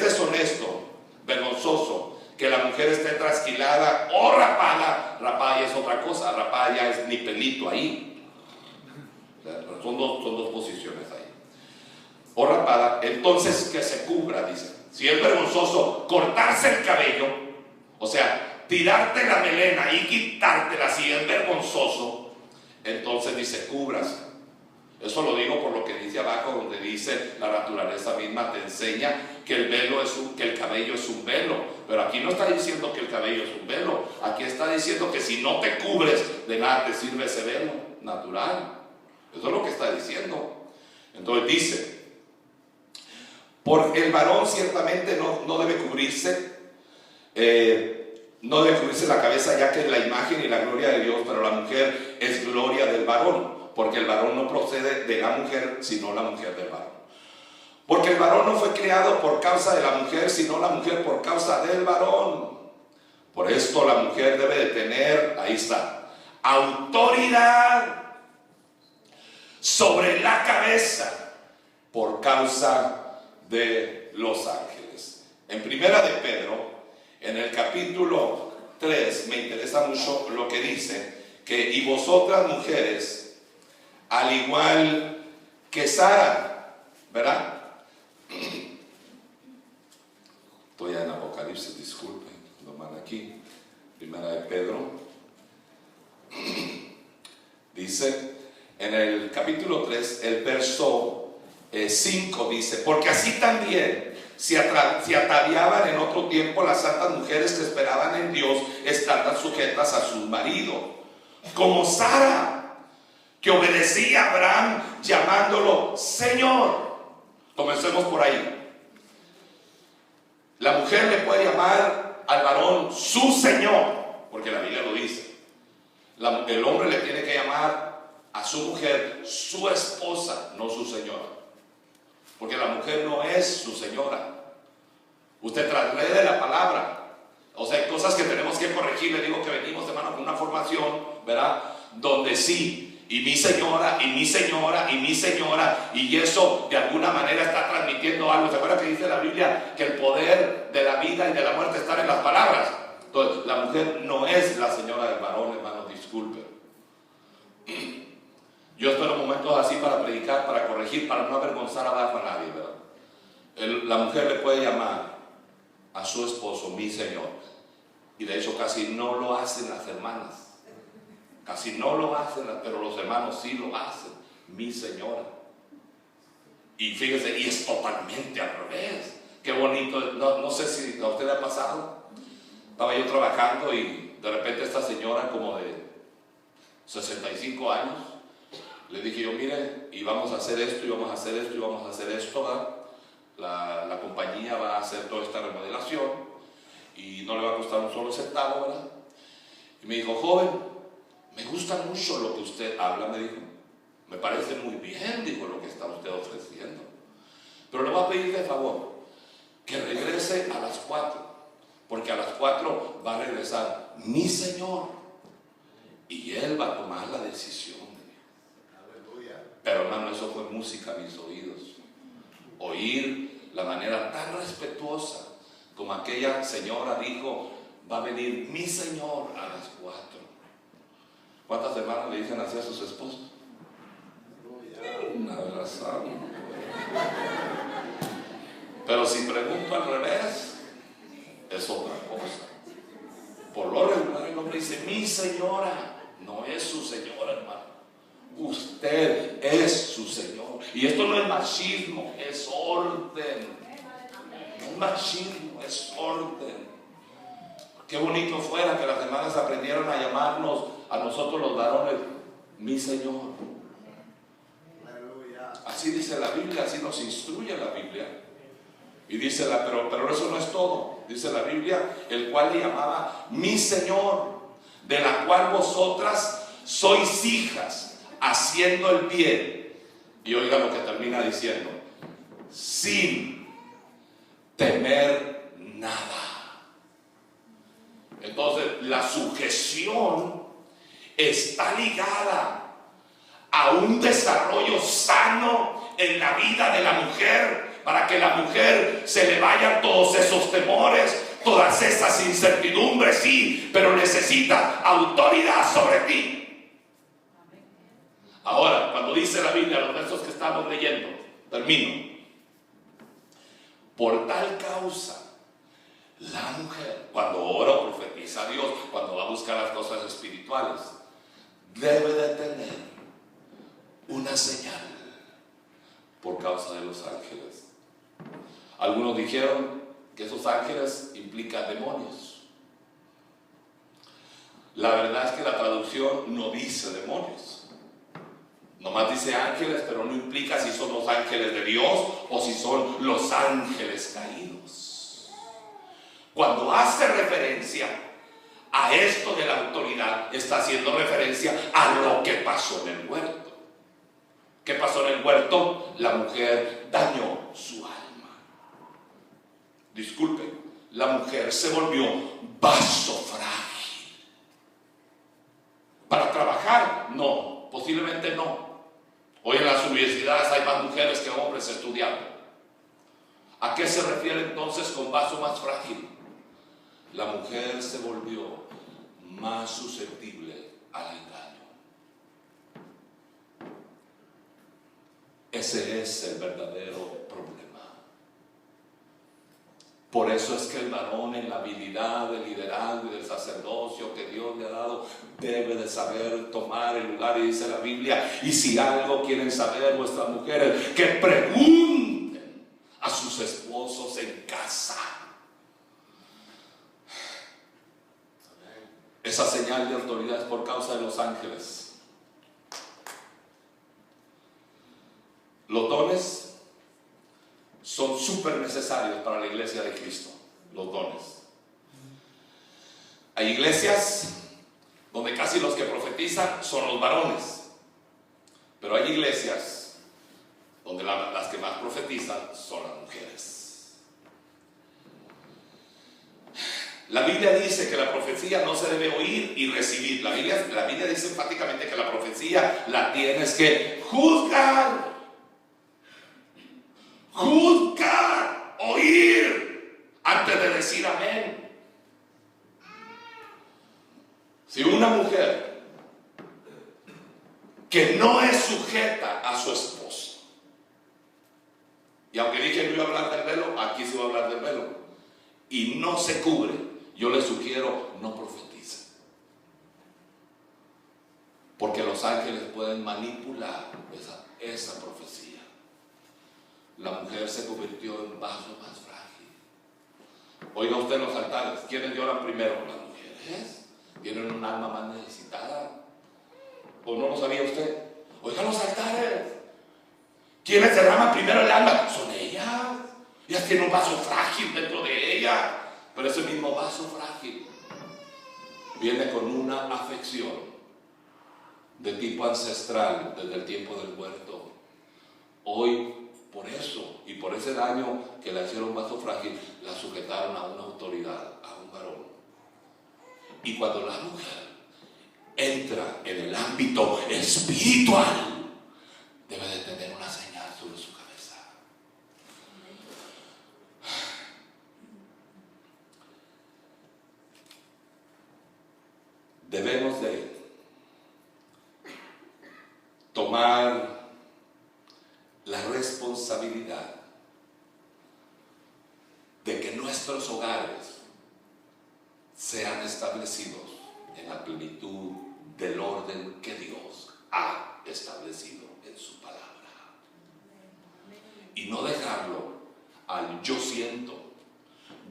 deshonesto, vergonzoso, que la mujer esté trasquilada o rapada ya es otra cosa, rapada ya es ni pelito ahí. O sea, son dos posiciones ahí. O rapada, entonces que se cubra, dice. Si es vergonzoso cortarse el cabello, o sea, tirarte la melena y quitártela, si es vergonzoso, entonces dice, cúbrase. Eso lo digo por lo que dice abajo, donde dice la naturaleza misma te enseña que el cabello es un velo. Pero aquí no está diciendo que el cabello es un velo. Aquí está diciendo que si no te cubres, de nada te sirve ese velo natural. Eso es lo que está diciendo. Entonces dice, porque el varón ciertamente no debe cubrirse, no debe cubrirse la cabeza, ya que es la imagen y la gloria de Dios, pero la mujer es gloria del varón, porque el varón no procede de la mujer, sino la mujer del varón. Porque el varón no fue creado por causa de la mujer, sino la mujer por causa del varón. Por esto la mujer debe de tener, ahí está, autoridad sobre la cabeza por causa de los ángeles. En Primera de Pedro, en el capítulo 3, me interesa mucho lo que dice, que y vosotras mujeres, al igual que Sara, ¿verdad? Estoy en Apocalipsis, disculpen, lo mando aquí. Primera de Pedro. Dice, en el capítulo 3, el verso 5 dice: porque así también se ataviaban en otro tiempo las santas mujeres que esperaban en Dios, estando sujetas a su marido, como Sara, que obedecía a Abraham llamándolo Señor. Comencemos por ahí. La mujer le puede llamar al varón su Señor, porque la Biblia lo dice. El hombre le tiene que llamar a su mujer su esposa, no su señora, porque la mujer no es su señora. Usted traslade la palabra. O sea, hay cosas que tenemos que corregir. Le digo que venimos, hermano, con una formación, ¿verdad? Donde sí, y mi señora, y mi señora, y mi señora, y eso de alguna manera está transmitiendo algo. ¿Se acuerda que dice la Biblia que el poder de la vida y de la muerte están en las palabras? Entonces, la mujer no es la señora del varón, hermano, disculpe. Yo espero momentos así para predicar, para corregir, para no avergonzar abajo a nadie, ¿verdad? La mujer le puede llamar a su esposo mi Señor, y de hecho casi no lo hacen las hermanas. Casi no lo hacen, pero los hermanos sí lo hacen. Mi señora. Y fíjese, y es totalmente al revés. Qué bonito. No sé si a usted le ha pasado. Estaba yo trabajando y de repente esta señora como de 65 años, le dije yo: mire, y vamos a hacer esto, y vamos a hacer esto, y vamos a hacer esto, ¿verdad? La compañía va a hacer toda esta remodelación y no le va a costar un solo centavo, ¿verdad? Y me dijo: joven, me gusta mucho lo que usted habla, me dijo. Me parece muy bien, dijo, lo que está usted ofreciendo. Pero le voy a pedir de favor que regrese a las 4, porque a las 4 va a regresar mi Señor y Él va a tomar la decisión. Aleluya. Pero hermano, eso fue música a mis oídos. Oír la manera tan respetuosa como aquella señora dijo: va a venir mi Señor a las 4. ¿Cuántas hermanas le dicen así a sus esposos? Una abrazada. Pero si pregunto al revés, es otra cosa. Por lo regular el hombre dice: mi señora. No es su señora, hermano. Usted es su Señor. Y esto no es machismo, es orden. No es machismo, es orden. Qué bonito fuera que las hermanas aprendieran a llamarnos a nosotros los varones mi Señor. Así dice la Biblia, así nos instruye la Biblia. Y dice pero eso no es todo. Dice la Biblia: el cual le llamaba mi Señor, de la cual vosotras sois hijas, haciendo el bien. Y oiga lo que termina diciendo: sin temer nada. Entonces, la sujeción está ligada a un desarrollo sano en la vida de la mujer, para que la mujer se le vayan todos esos temores, todas esas incertidumbres, sí, pero necesita autoridad sobre ti. Ahora, cuando dice la Biblia, los versos que estamos leyendo, termino: por tal causa, la mujer, cuando ora o profetiza a Dios, cuando va a buscar las cosas espirituales, debe de tener una señal por causa de los ángeles. Algunos dijeron que esos ángeles implican demonios. La verdad es que la traducción no dice demonios. Nomás dice ángeles, pero no implica si son los ángeles de Dios o si son los ángeles caídos. Cuando hace referencia a esto de la autoridad, está haciendo referencia a lo que pasó en el huerto. ¿Qué pasó en el huerto? La mujer dañó su alma. Disculpen, la mujer se volvió vaso frágil. ¿Para trabajar? No, posiblemente no. Hoy en las universidades hay más mujeres que hombres estudiando. ¿A qué se refiere entonces con vaso más frágil? La mujer se volvió más susceptible al engaño. Ese es el verdadero problema. Por eso es que el varón en la habilidad del liderazgo y del sacerdocio que Dios le ha dado debe de saber tomar el lugar. Y dice la Biblia, y si algo quieren saber vuestras mujeres, que pregunten a sus esposos en casa. Esa señal de autoridad es por causa de los ángeles. Los dones son súper necesarios para la iglesia de Cristo, los dones. Hay iglesias donde casi los que profetizan son los varones, pero hay iglesias donde las que más profetizan son las mujeres. La Biblia dice que la profecía no se debe oír y recibir. La Biblia dice enfáticamente que la profecía la tienes que juzgar. Juzgar, oír, antes de decir amén. Si una mujer que no es sujeta a su esposo, y aunque dije que no iba a hablar del velo, aquí se va a hablar del velo, y no se cubre, yo le sugiero no profetice, porque los ángeles pueden manipular esa profecía. La mujer se convirtió en vaso más frágil. Oiga usted los altares, ¿quiénes lloran primero? Las mujeres. ¿Tienen un alma más necesitada? ¿O no lo sabía usted? Oiga los altares, ¿quiénes derraman primero el alma? Son ellas. Ellas tienen un vaso frágil dentro de ellas, pero ese mismo vaso frágil viene con una afección de tipo ancestral desde el tiempo del huerto. Hoy, por eso y por ese daño que le hicieron vaso frágil, la sujetaron a una autoridad, a un varón. Y cuando la mujer entra en el ámbito espiritual, debe de tener una señal sobre su cabeza. Debemos de tomar la responsabilidad de que nuestros hogares sean establecidos en la plenitud del orden que Dios ha establecido en su palabra. Y no dejarlo al yo siento,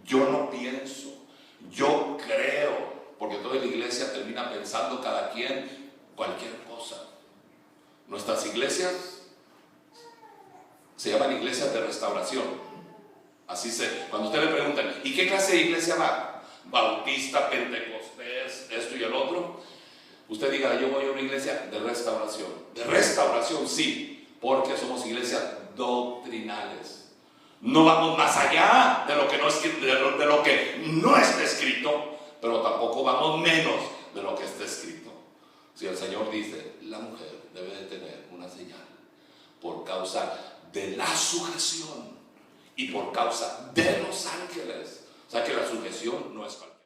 yo no pienso, yo creo, porque toda la iglesia termina pensando cada quien cualquier cosa. Nuestras iglesias se llaman iglesias de restauración. Así cuando usted le preguntan, ¿y qué clase de iglesia va? Bautista, Pentecostés, esto y el otro. Usted diga, yo voy a una iglesia de restauración. De restauración, sí, porque somos iglesias doctrinales. No vamos más allá de lo que no está escrito, pero tampoco vamos menos de lo que está escrito. Si el Señor dice, la mujer debe de tener una señal por causa de la sujeción y por causa de los ángeles. O sea que la sujeción no es cualquier